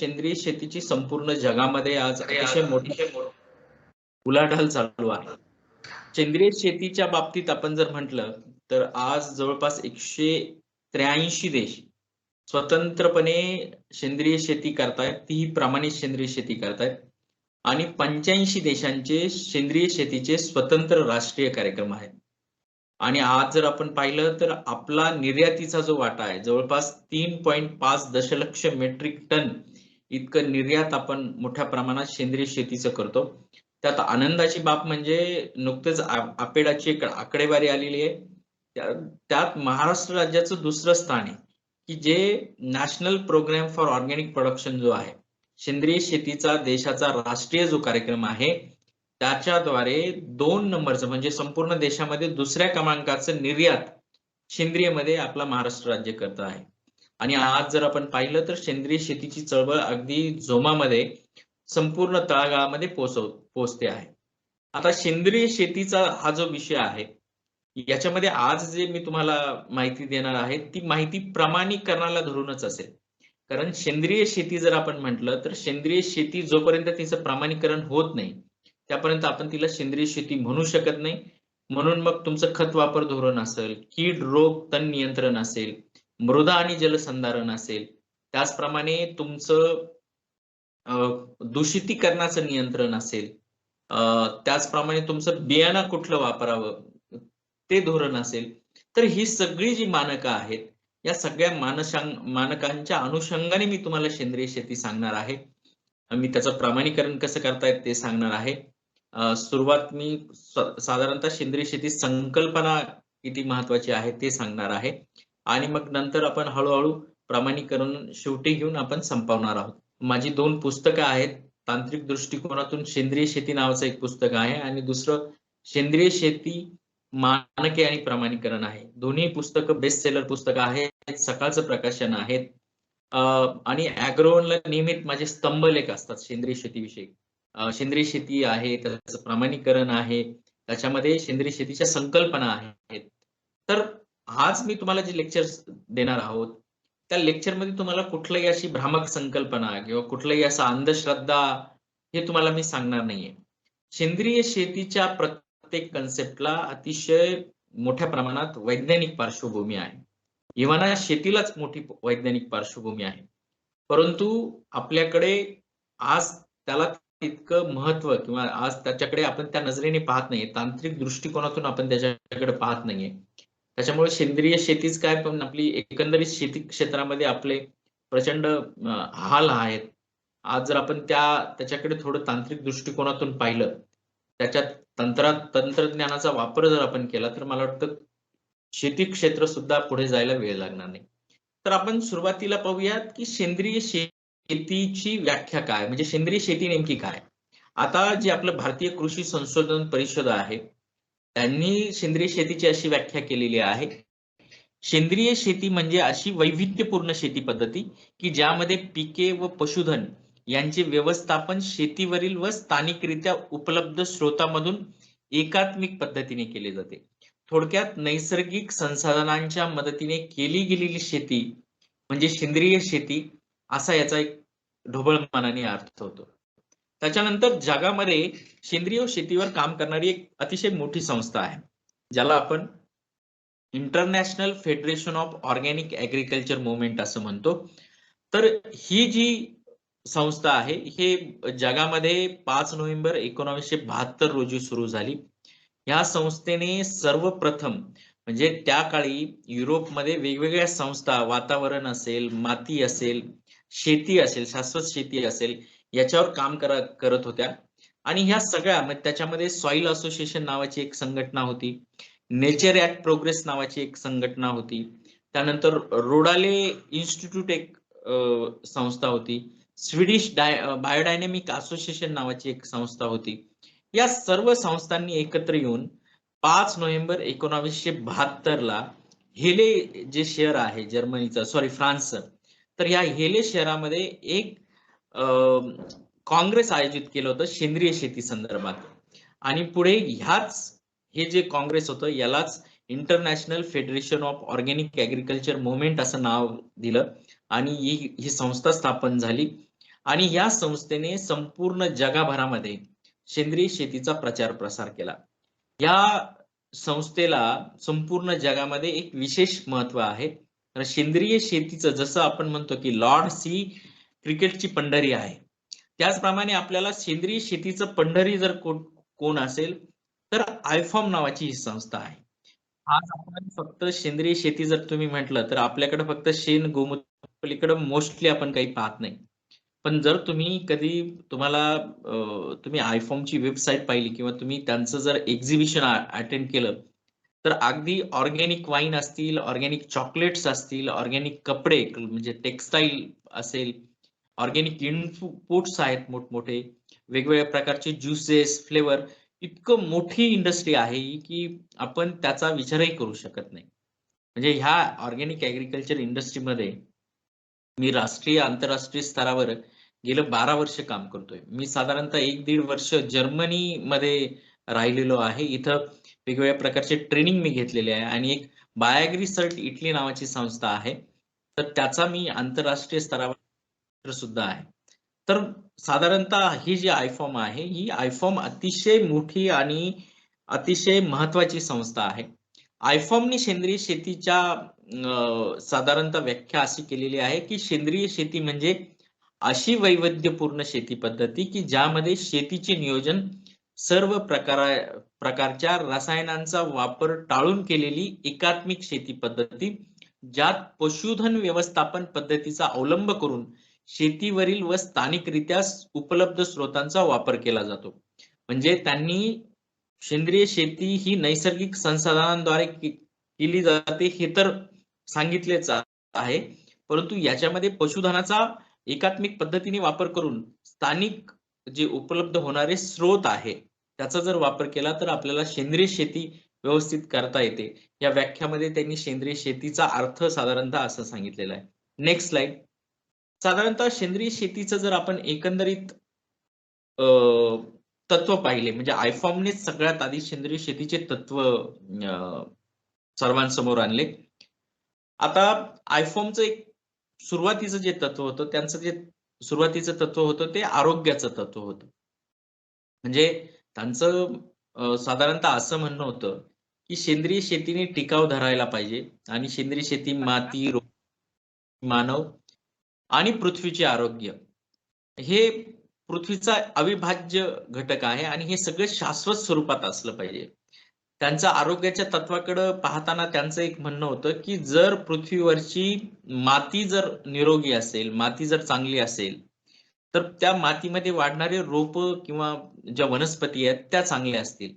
सेंद्रिय शेतीची संपूर्ण जगामध्ये आज अतिशय मोठी उलाढाल चालू आहे. सेंद्रिय शेतीच्या बाबतीत आपण जर म्हटलं तर आज जवळपास 183 देश स्वतंत्रपणे सेंद्रिय शेती करतायत, तीही प्रामाणिक सेंद्रिय शेती करतायत आणि 85 देशांचे सेंद्रिय शेतीचे स्वतंत्र राष्ट्रीय कार्यक्रम आहेत. आणि आज जर आपण पाहिलं तर आपला निर्यातीचा जो वाटा आहे जवळपास 3.5 दशलक्ष मेट्रिक टन इतकं निर्यात आपण मोठ्या प्रमाणात सेंद्रिय शेतीचं करतो. त्यात आनंदाची बाब म्हणजे नुकतेच आपेडाची एक आकडेवारी आलेली आहे. त्यात महाराष्ट्र राज्याचं दुसरं स्थान आहे की जे national programme for organic production जो आहे, सेंद्रिय शेतीचा देशाचा राष्ट्रीय जो कार्यक्रम आहे त्याच्याद्वारे 2 नंबरचं म्हणजे संपूर्ण देशामध्ये दुसऱ्या क्रमांकाचं निर्यात सेंद्रियमध्ये आपला महाराष्ट्र राज्य करत आहे. आणि आज जर आपण पाहिलं तर सेंद्रिय शेतीची चळवळ अगदी जोमामध्ये संपूर्ण तळागाळामध्ये पोहोचते आहे. आता सेंद्रिय शेतीचा हा जो विषय आहे याच्यामध्ये आज जे मी तुम्हाला माहिती देणार आहे ती माहिती प्रमाणीकरणाला धरूनच असेल. कारण सेंद्रिय शेती जर आपण म्हटलं तर सेंद्रिय शेती जोपर्यंत तिचं प्रमाणीकरण होत नाही त्यापर्यंत आपण तिला सेंद्रिय शेती म्हणू शकत नाही. म्हणून मग तुमचं खत वापर धोरण असेल, कीड रोग तण नियंत्रण असेल, मृदा आणि जलसंधारण असेल, त्याचप्रमाणे तुमचं दूषितीकरणाचं नियंत्रण असेल, त्याचप्रमाणे तुमचं बियाणं कुठलं वापरावं ते धोरण असेल, तर ही सगळी जी मानकं आहेत या सगळ्या मानकांच्या अनुषंगाने मी तुम्हाला सेंद्रिय शेती सांगणार आहे. मी त्याचं प्रमाणीकरण कसं करतायत ते सांगणार आहे. सुरुवात मी साधारणतः सेंद्रिय शेती संकल्पना किती महत्वाची आहे ते सांगणार आहे आणि मग नंतर आपण हळूहळू प्रमाणीकरण शेवटी घेऊन आपण संपवणार आहोत. माझी 2 पुस्तकं आहेत. तांत्रिक दृष्टिकोनातून सेंद्रिय शेती नावाचं एक पुस्तक आहे आणि दुसरं सेंद्रिय शेती मानके आणि प्रमाणीकरण आहे. दोन्ही पुस्तकं बेस्ट सेलर पुस्तकं आहेत, सकाळचं प्रकाशन आहेत आणि ॲग्रोवनला नियमित माझे स्तंभलेख असतात सेंद्रिय शेतीविषयी. सेंद्रिय शेती आहे, त्याचं प्रमाणीकरण आहे, त्याच्यामध्ये सेंद्रिय शेतीच्या संकल्पना आहेत. तर आज मी तुम्हाला जे लेक्चर्स देणार आहोत त्या लेक्चरमध्ये तुम्हाला कुठलीही अशी भ्रामक संकल्पना किंवा कुठलीही असा अंधश्रद्धा हे तुम्हाला मी सांगणार नाहीये. सेंद्रिय शेतीच्या प्रत्येक कन्सेप्टला अतिशय मोठ्या प्रमाणात वैज्ञानिक पार्श्वभूमी आहे. इव्हन शेतीलाच मोठी वैज्ञानिक पार्श्वभूमी आहे. परंतु आपल्याकडे आज त्याला इतकं महत्व किंवा आज त्याच्याकडे आपण त्या नजरेने पाहत नाहीये, तांत्रिक दृष्टिकोनातून आपण त्याच्याकडे पाहत नाहीये. त्याच्यामुळे सेंद्रिय शेतीच काय पण आपली एकंदरीत शेती क्षेत्रामध्ये आपले प्रचंड हाल आहेत. आज जर आपण त्याच्याकडे थोडं तांत्रिक दृष्टिकोनातून पाहिलं, त्याच्यात तंत्रज्ञानाचा वापर जर आपण केला तर मला वाटतं शेती क्षेत्र सुद्धा पुढे जायला वेळ लागणार नाही. तर आपण सुरुवातीला पाहूयात की सेंद्रिय शेतीची व्याख्या काय, म्हणजे सेंद्रिय शेती नेमकी काय. आता जे आपलं भारतीय कृषी संशोधन परिषद आहे त्यांनी सेंद्रिय शेतीची अशी व्याख्या केलेली आहे. सेंद्रिय शेती म्हणजे अशी वैविध्यपूर्ण शेती पद्धती की ज्यामध्ये पिके व पशुधन यांचे व्यवस्थापन शेतीवरील व स्थानिकरित्या उपलब्ध स्रोतामधून एकात्मिक पद्धतीने केले जाते. थोडक्यात नैसर्गिक संसाधनांच्या मदतीने केली गेलेली शेती म्हणजे सेंद्रिय शेती असा याचा एक ढोबळमानाने अर्थ होतो. त्याच्यानंतर जगामध्ये सेंद्रिय शेतीवर काम करणारी एक अतिशय मोठी संस्था आहे ज्याला आपण international federation of organic agriculture movement असं म्हणतो. तर ही जी संस्था आहे हे जगामध्ये 5 नोव्हेंबर 1972 रोजी सुरू झाली. या संस्थेने सर्वप्रथम म्हणजे त्या काळी युरोपमध्ये वेगवेगळ्या संस्था वातावरण असेल, माती असेल, शेती असेल, शाश्वत शेती असेल याच्यावर काम करत होत्या आणि ह्या सगळ्या त्याच्यामध्ये सॉइल असोसिएशन नावाची एक संघटना होती, नेचर ॲट प्रोग्रेस नावाची एक संघटना होती, त्यानंतर रोडाले इन्स्टिट्यूट एक संस्था होती, स्वीडिश बायोडायनेमिक असोसिएशन नावाची एक संस्था होती. या सर्व संस्थांनी एकत्र येऊन 5 नोव्हेंबर 1972 ला हेले जे शहर आहे जर्मनीचं फ्रान्सचं, तर या हेले शहरामध्ये एक काँग्रेस आयोजित केलं होतं सेंद्रिय शेती संदर्भात. आणि पुढे हे जे काँग्रेस होतं यालाच international federation of organic agriculture movement असं नाव दिलं आणि ही संस्था स्थापन झाली. आणि या संस्थेने संपूर्ण जगभरामध्ये सेंद्रिय शेतीचा प्रचार प्रसार केला. या संस्थेला संपूर्ण जगामध्ये एक विशेष महत्व आहे. तर सेंद्रिय शेतीचं जसं आपण म्हणतो की लॉर्ड सी क्रिकेटची पंढरी आहे, त्याचप्रमाणे आपल्याला सेंद्रिय शेतीचं पंढरी जर कोण असेल तर आयफॉर्म नावाची ही संस्था आहे. आज आपण फक्त सेंद्रिय शेती जर तुम्ही म्हटलं तर आपल्याकडे फक्त शेण गोमूत्र पलीकडे मोस्टली आपण काही पाहत नाही. पण जर तुम्ही कधी तुम्ही आयफॉर्मची वेबसाईट पाहिली किंवा तुम्ही त्यांचं जर एक्झिबिशन अटेंड केलं तर अगदी ऑर्गॅनिक वाईन असतील, ऑर्गॅनिक चॉकलेट्स असतील, ऑर्गॅनिक कपडे म्हणजे टेक्सटाईल असेल, ऑर्गॅनिक इनपुट्स आहेत मोठमोठे, वेगवेगळ्या प्रकारचे ज्युसेस, फ्लेवर, इतकं मोठी इंडस्ट्री आहे की आपण त्याचा विचारही करू शकत नाही. म्हणजे ह्या ऑर्गॅनिक ऍग्रिकल्चर इंडस्ट्रीमध्ये मी राष्ट्रीय आंतरराष्ट्रीय स्तरावर गेलं 12 वर्ष काम करतोय. मी साधारणतः 1-1.5 वर्ष जर्मनीमध्ये राहिलेलो आहे. इथं वेगवेगळ्या प्रकारचे ट्रेनिंग मी घेतलेले आहे आणि एक बायोग्री सर्ट इटली नावाची संस्था आहे. तर त्याचा मी आंतरराष्ट्रीय स्तरावर सुद्धा आहे. तर साधारणतः ही जी आयफॉर्म आहे, ही आयफॉर्म अतिशय मोठी आणि अतिशय महत्वाची संस्था आहे. आयफॉर्मने सेंद्रिय शेतीच्या साधारणतः व्याख्या अशी केलेली आहे की सेंद्रिय शेती म्हणजे अशी वैविध्यपूर्ण शेती पद्धती की ज्यामध्ये शेतीचे नियोजन सर्व प्रकारच्या रसायनांचा वापर टाळून केलेली एकात्मिक शेती पद्धती, ज्यात पशुधन व्यवस्थापन पद्धतीचा अवलंब करून शेतीवरील व स्थानिकरित्या उपलब्ध स्रोतांचा वापर केला जातो. म्हणजे त्यांनी सेंद्रिय शेती ही नैसर्गिक संसाधनांद्वारे केली जाते हे तर सांगितलेच आहे, परंतु याच्यामध्ये पशुधनाचा एकात्मिक पद्धतीने वापर करून स्थानिक जे उपलब्ध होणारे स्रोत आहे त्याचा जर वापर केला तर आपल्याला सेंद्रिय शेती व्यवस्थित करता येते. या व्याख्यामध्ये त्यांनी सेंद्रिय शेतीचा अर्थ साधारणतः असं सांगितलेला आहे. Next slide. साधारणतः सेंद्रिय शेतीचं जर आपण एकंदरीत तत्व पाहिले म्हणजे आयफॉर्मने सगळ्यात आधी सेंद्रिय शेतीचे तत्व सर्वांसमोर आणले. आता आयफॉर्मचं एक सुरुवातीचं जे तत्व होतं, त्यांचं जे सुरुवातीचं तत्व होतं ते आरोग्याचं तत्व होतं. म्हणजे त्यांचं साधारणतः असं म्हणणं होतं की सेंद्रिय शेतीने टिकाव धरायला पाहिजे आणि सेंद्रिय शेती माती, मानव आणि पृथ्वीचे आरोग्य हे पृथ्वीचा अविभाज्य घटक आहे आणि हे सगळे शाश्वत स्वरूपात असलं पाहिजे. त्यांच्या आरोग्याच्या तत्वाकडे पाहताना त्यांचं एक म्हणणं होतं की जर पृथ्वीवरची माती जर निरोगी असेल, माती जर चांगली असेल तर त्या मातीमध्ये वाढणारे रोप किंवा ज्या वनस्पती आहेत त्या चांगल्या असतील.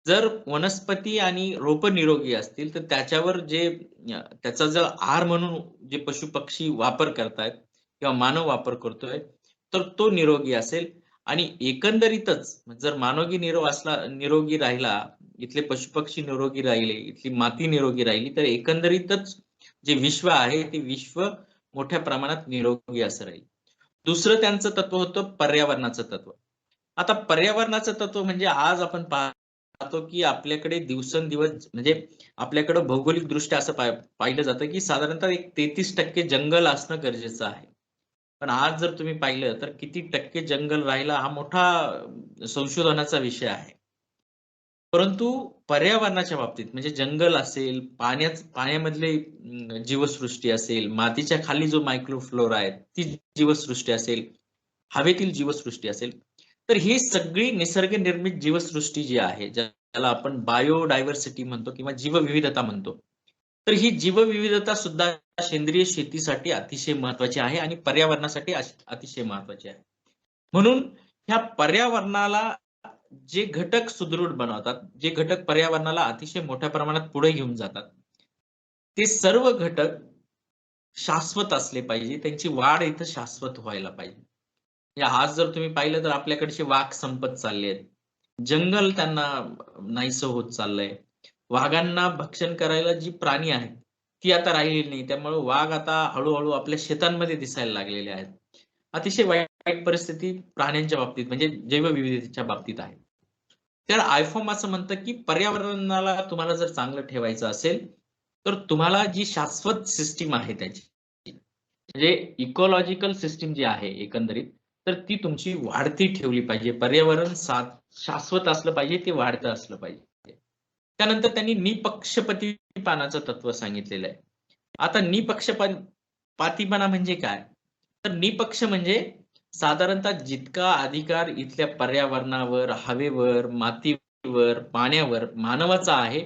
जर वनस्पती आणि रोप निरोगी असतील तर त्याच्यावर त्याचा जर आहार म्हणून जे पशु पक्षी वापर करतायत किंवा मानव वापर करतोय तर तो निरोगी असेल आणि एकंदरीतच जर मानवी निरोगी राहिला, इथले पशुपक्षी निरोगी राहिले, इथली माती निरोगी राहिली तर एकंदरीतच जे विश्व आहे ते विश्व मोठ्या प्रमाणात निरोगी असं राहील. दुसरं त्यांचं तत्व होतं पर्यावरणाचं तत्व. आता पर्यावरणाचं तत्व म्हणजे आज आपण पाहतो की आपल्याकडे दिवसेंदिवस म्हणजे आपल्याकडे भौगोलिक दृष्ट्या असं पाहिलं जातं की साधारणतः एक 33% जंगल असणं गरजेचं आहे. पण आज जर तुम्ही पाहिलं तर किती टक्के जंगल राहिला हा मोठा संशोधनाचा विषय आहे. परंतु पर्यावरणाच्या बाबतीत म्हणजे जंगल असेल, पाण्यामधले जीवसृष्टी असेल, मातीच्या खाली जो मायक्रोफ्लोरा आहे ती जीवसृष्टी असेल, हवेतील जीवसृष्टी असेल, तर ही सगळी निसर्ग निर्मित जीवसृष्टी जी आहे, ज्याला आपण बायोडायव्हर्सिटी म्हणतो किंवा जीवविविधता म्हणतो, तर ही जीवविविधता सुद्धा सेंद्रिय शेतीसाठी अतिशय महत्वाची आहे आणि पर्यावरणासाठी अतिशय महत्वाची आहे. म्हणून ह्या पर्यावरणाला जे घटक सुदृढ बनवतात, जे घटक पर्यावरणाला अतिशय मोठ्या प्रमाणात पुढे घेऊन जातात, ते सर्व घटक शाश्वत असले पाहिजे, त्यांची वाढ इथं शाश्वत व्हायला पाहिजे. आज जर तुम्ही पाहिलं तर आपल्याकडचे वाघ संपत चालले आहेत. जंगल त्यांना नाहीसं होत चाललंय. वाघांना भक्षण करायला जी प्राणी आहेत ती आता राहिलेली नाही. त्यामुळे वाघ आता हळूहळू आपल्या शेतांमध्ये दिसायला लागलेले आहेत. अतिशय वाईट परिस्थिती प्राण्यांच्या बाबतीत म्हणजे जैवविविधतेच्या बाबतीत आहे. तर आयफॉर्म असं म्हणतं की पर्यावरणाला तुम्हाला जर चांगलं ठेवायचं असेल तर तुम्हाला जी शाश्वत सिस्टीम आहे त्याची म्हणजे इकॉलॉजिकल सिस्टीम जी आहे एकंदरीत, तर ती तुमची वाढती ठेवली पाहिजे. पर्यावरण शाश्वत असलं पाहिजे, ते वाढतं असलं पाहिजे. त्यानंतर त्यांनी निपक्षपातीपणाचं तत्व सांगितलेलं आहे. आता पातीपणा म्हणजे काय? तर निपक्ष म्हणजे साधारणतः जितका अधिकार इथल्या पर्यावरणावर, हवेवर, मातीवर, पाण्यावर मानवाचा आहे,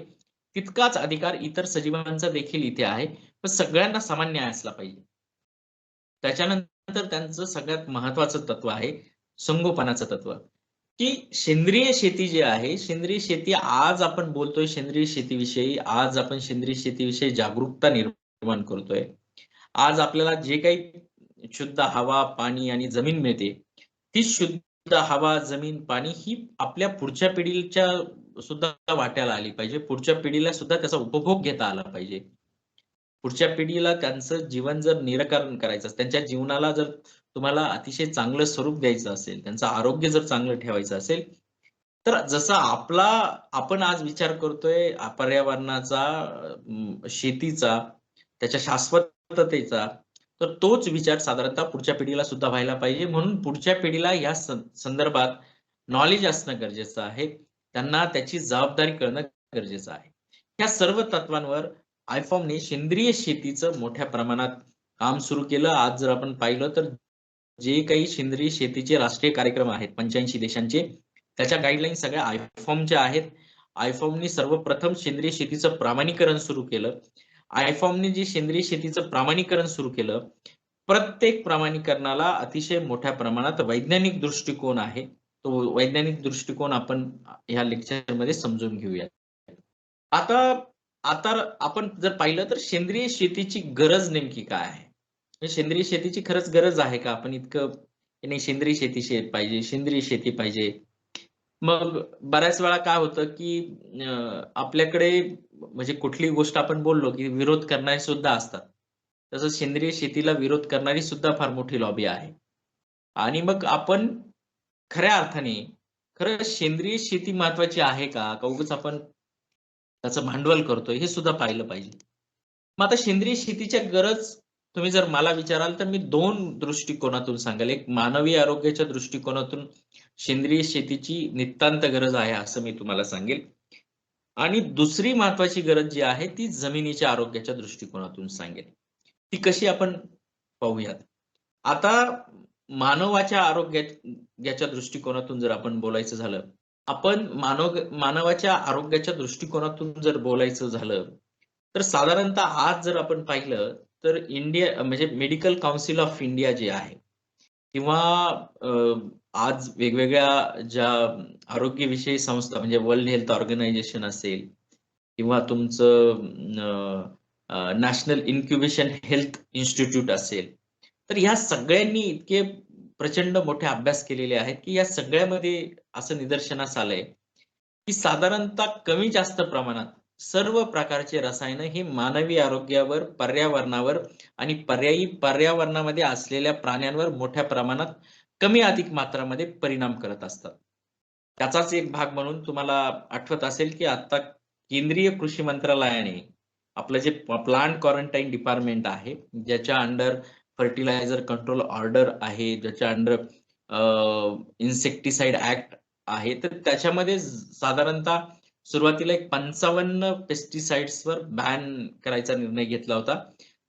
तितकाच अधिकार इतर सजीवांचा देखील इथे आहे. पण सगळ्यांना समान न्याय असला पाहिजे. त्याच्यानंतर त्यांचं सगळ्यात महत्वाचं तत्व आहे संगोपनाचं तत्व, की सेंद्रिय शेती जी आहे, सेंद्रिय शेती आज आपण बोलतोय सेंद्रिय शेतीविषयी, आज आपण सेंद्रिय शेतीविषयी जागरूकता निर्माण करतोय. आज आपल्याला जे काही शुद्ध हवा, पाणी आणि जमीन मिळते, ती शुद्ध हवा, जमीन, पाणी ही आपल्या पुढच्या पिढीच्या सुद्धा वाट्याला आली पाहिजे. पुढच्या पिढीला सुद्धा त्याचा उपभोग घेता आला पाहिजे. पुढच्या पिढीला त्यांचं जीवन जर निराकरण करायचं असेल, त्यांच्या जीवनाला जर तुम्हाला अतिशय चांगलं स्वरूप द्यायचं असेल, त्यांचं आरोग्य जर चांगलं ठेवायचं असेल, तर जसा आपण आज विचार करतोय पर्यावरणाचा, शेतीचा, त्याच्या शाश्वततेचा, तर तोच विचार साधारणतः पुढच्या पिढीला सुद्धा व्हायला पाहिजे. म्हणून पुढच्या पिढीला या संदर्भात नॉलेज असणं गरजेचं आहे. त्यांना त्याची जबाबदारी कळणं गरजेचं आहे. ह्या सर्व तत्वांवर आयफॉमने सेंद्रिय शेतीचं मोठ्या प्रमाणात काम सुरू केलं. आज जर आपण पाहिलं तर जे काही सेंद्रिय शेतीचे राष्ट्रीय कार्यक्रम आहेत 85 देशांचे, त्याच्या गाईडलाईन सगळ्या आयफॉमच्या आहेत. आयफॉमनी सर्वप्रथम सेंद्रिय शेतीचं प्रमाणीकरण सुरू केलं. आयफॉमने जे सेंद्रिय शेतीचं प्रमाणीकरण सुरू केलं, प्रत्येक प्रमाणीकरणाला अतिशय मोठ्या प्रमाणात वैज्ञानिक दृष्टिकोन आहे. तो वैज्ञानिक दृष्टिकोन आपण ह्या लेक्चरमध्ये समजून घेऊया. आता आता आपण जर पाहिलं तर सेंद्रिय शेतीची गरज नेमकी काय आहे? म्हणजे सेंद्रिय शेतीची खरंच गरज आहे का? आपण इतकं नाही सेंद्रिय शेती पाहिजे, सेंद्रिय शेती पाहिजे. मग बऱ्याच वेळा काय होतं, की आपल्याकडे म्हणजे कुठलीही गोष्ट आपण बोललो, की विरोध करणारे सुद्धा असतात. तसं सेंद्रिय शेतीला विरोध करणारी सुद्धा फार मोठी लॉबी आहे. आणि मग आपण खऱ्या अर्थाने खरं सेंद्रिय शेती महत्वाची आहे का? का उगाच आपण त्याचं भांडवल करतोय हे सुद्धा पाहिलं पाहिजे. मग आता सेंद्रिय शेतीच्या गरज तुम्ही जर मला विचाराल तर मी 2 दृष्टिकोनातून सांगेल. एक मानवी आरोग्याच्या दृष्टिकोनातून सेंद्रिय शेतीची नितांत गरज आहे असं मी तुम्हाला सांगेल. आणि दुसरी महत्वाची गरज जी आहे ती जमिनीच्या आरोग्याच्या दृष्टिकोनातून सांगेल. ती कशी आपण पाहूयात. आता मानवाच्या आरोग्याच्या दृष्टिकोनातून जर आपण बोलायचं झालं, आपण मानवाच्या आरोग्याच्या दृष्टिकोनातून जर बोलायचं झालं, तर साधारणतः आज जर आपण पाहिलं तर इंडिया म्हणजे मेडिकल काउन्सिल ऑफ इंडिया जे आहे किंवा आज वेगवेगळ्या ज्या आरोग्यविषयी संस्था म्हणजे वर्ल्ड हेल्थ ऑर्गनायझेशन असेल किंवा तुमचं नॅशनल इन्क्युबेशन हेल्थ इन्स्टिट्यूट असेल, तर ह्या सगळ्यांनी इतके प्रचंड मोठे अभ्यास केलेले आहेत, की या सगळ्यामध्ये असं निदर्शनास आलंय, की साधारणतः कमी जास्त प्रमाणात सर्व प्रकारचे रसायनं ही मानवी आरोग्यावर, पर्यावरणावर आणि पर्यायी पर्यावरणामध्ये असलेल्या प्राण्यांवर मोठ्या प्रमाणात कमी अधिक मात्रामध्ये परिणाम करत असतात. त्याचाच एक भाग म्हणून तुम्हाला आठवत असेल, की आता केंद्रीय कृषी मंत्रालयाने आपलं जे प्लांट क्वारंटाईन डिपार्टमेंट आहे, ज्याच्या अंडर फर्टिलायझर कंट्रोल ऑर्डर आहे, ज्याच्या अंडर इन्सेक्टिसाइड ऍक्ट आहे, तर त्याच्यामध्ये साधारणतः सुरुवातीला एक 55 पेस्टिसाइड्सवर बॅन करायचा निर्णय घेतला होता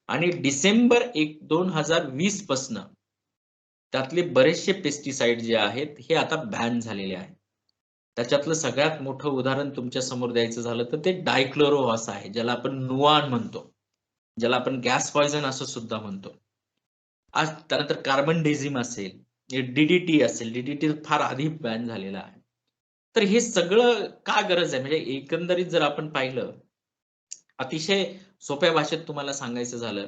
आणि डिसेंबर 2020 पासनं त्यातले बरेचसे पेस्टिसाइड जे आहेत, हे आता बॅन झालेले आहेत. त्याच्यातलं सगळ्यात मोठं उदाहरण तुमच्या समोर द्यायचं झालं तर ते डायक्लोरोव्हास आहे, ज्याला आपण नुआन म्हणतो. ज्याला आपण गॅस पॉइझन असं सुद्धा म्हणतो. आज त्यानंतर कार्बन डेझिम असेल, डीडीटी असेल, डीडीटी फार आधी बॅन झालेला आहे. तर हे सगळं का गरज आहे? म्हणजे एकंदरीत जर आपण पाहिलं, अतिशय सोप्या भाषेत तुम्हाला सांगायचं झालं,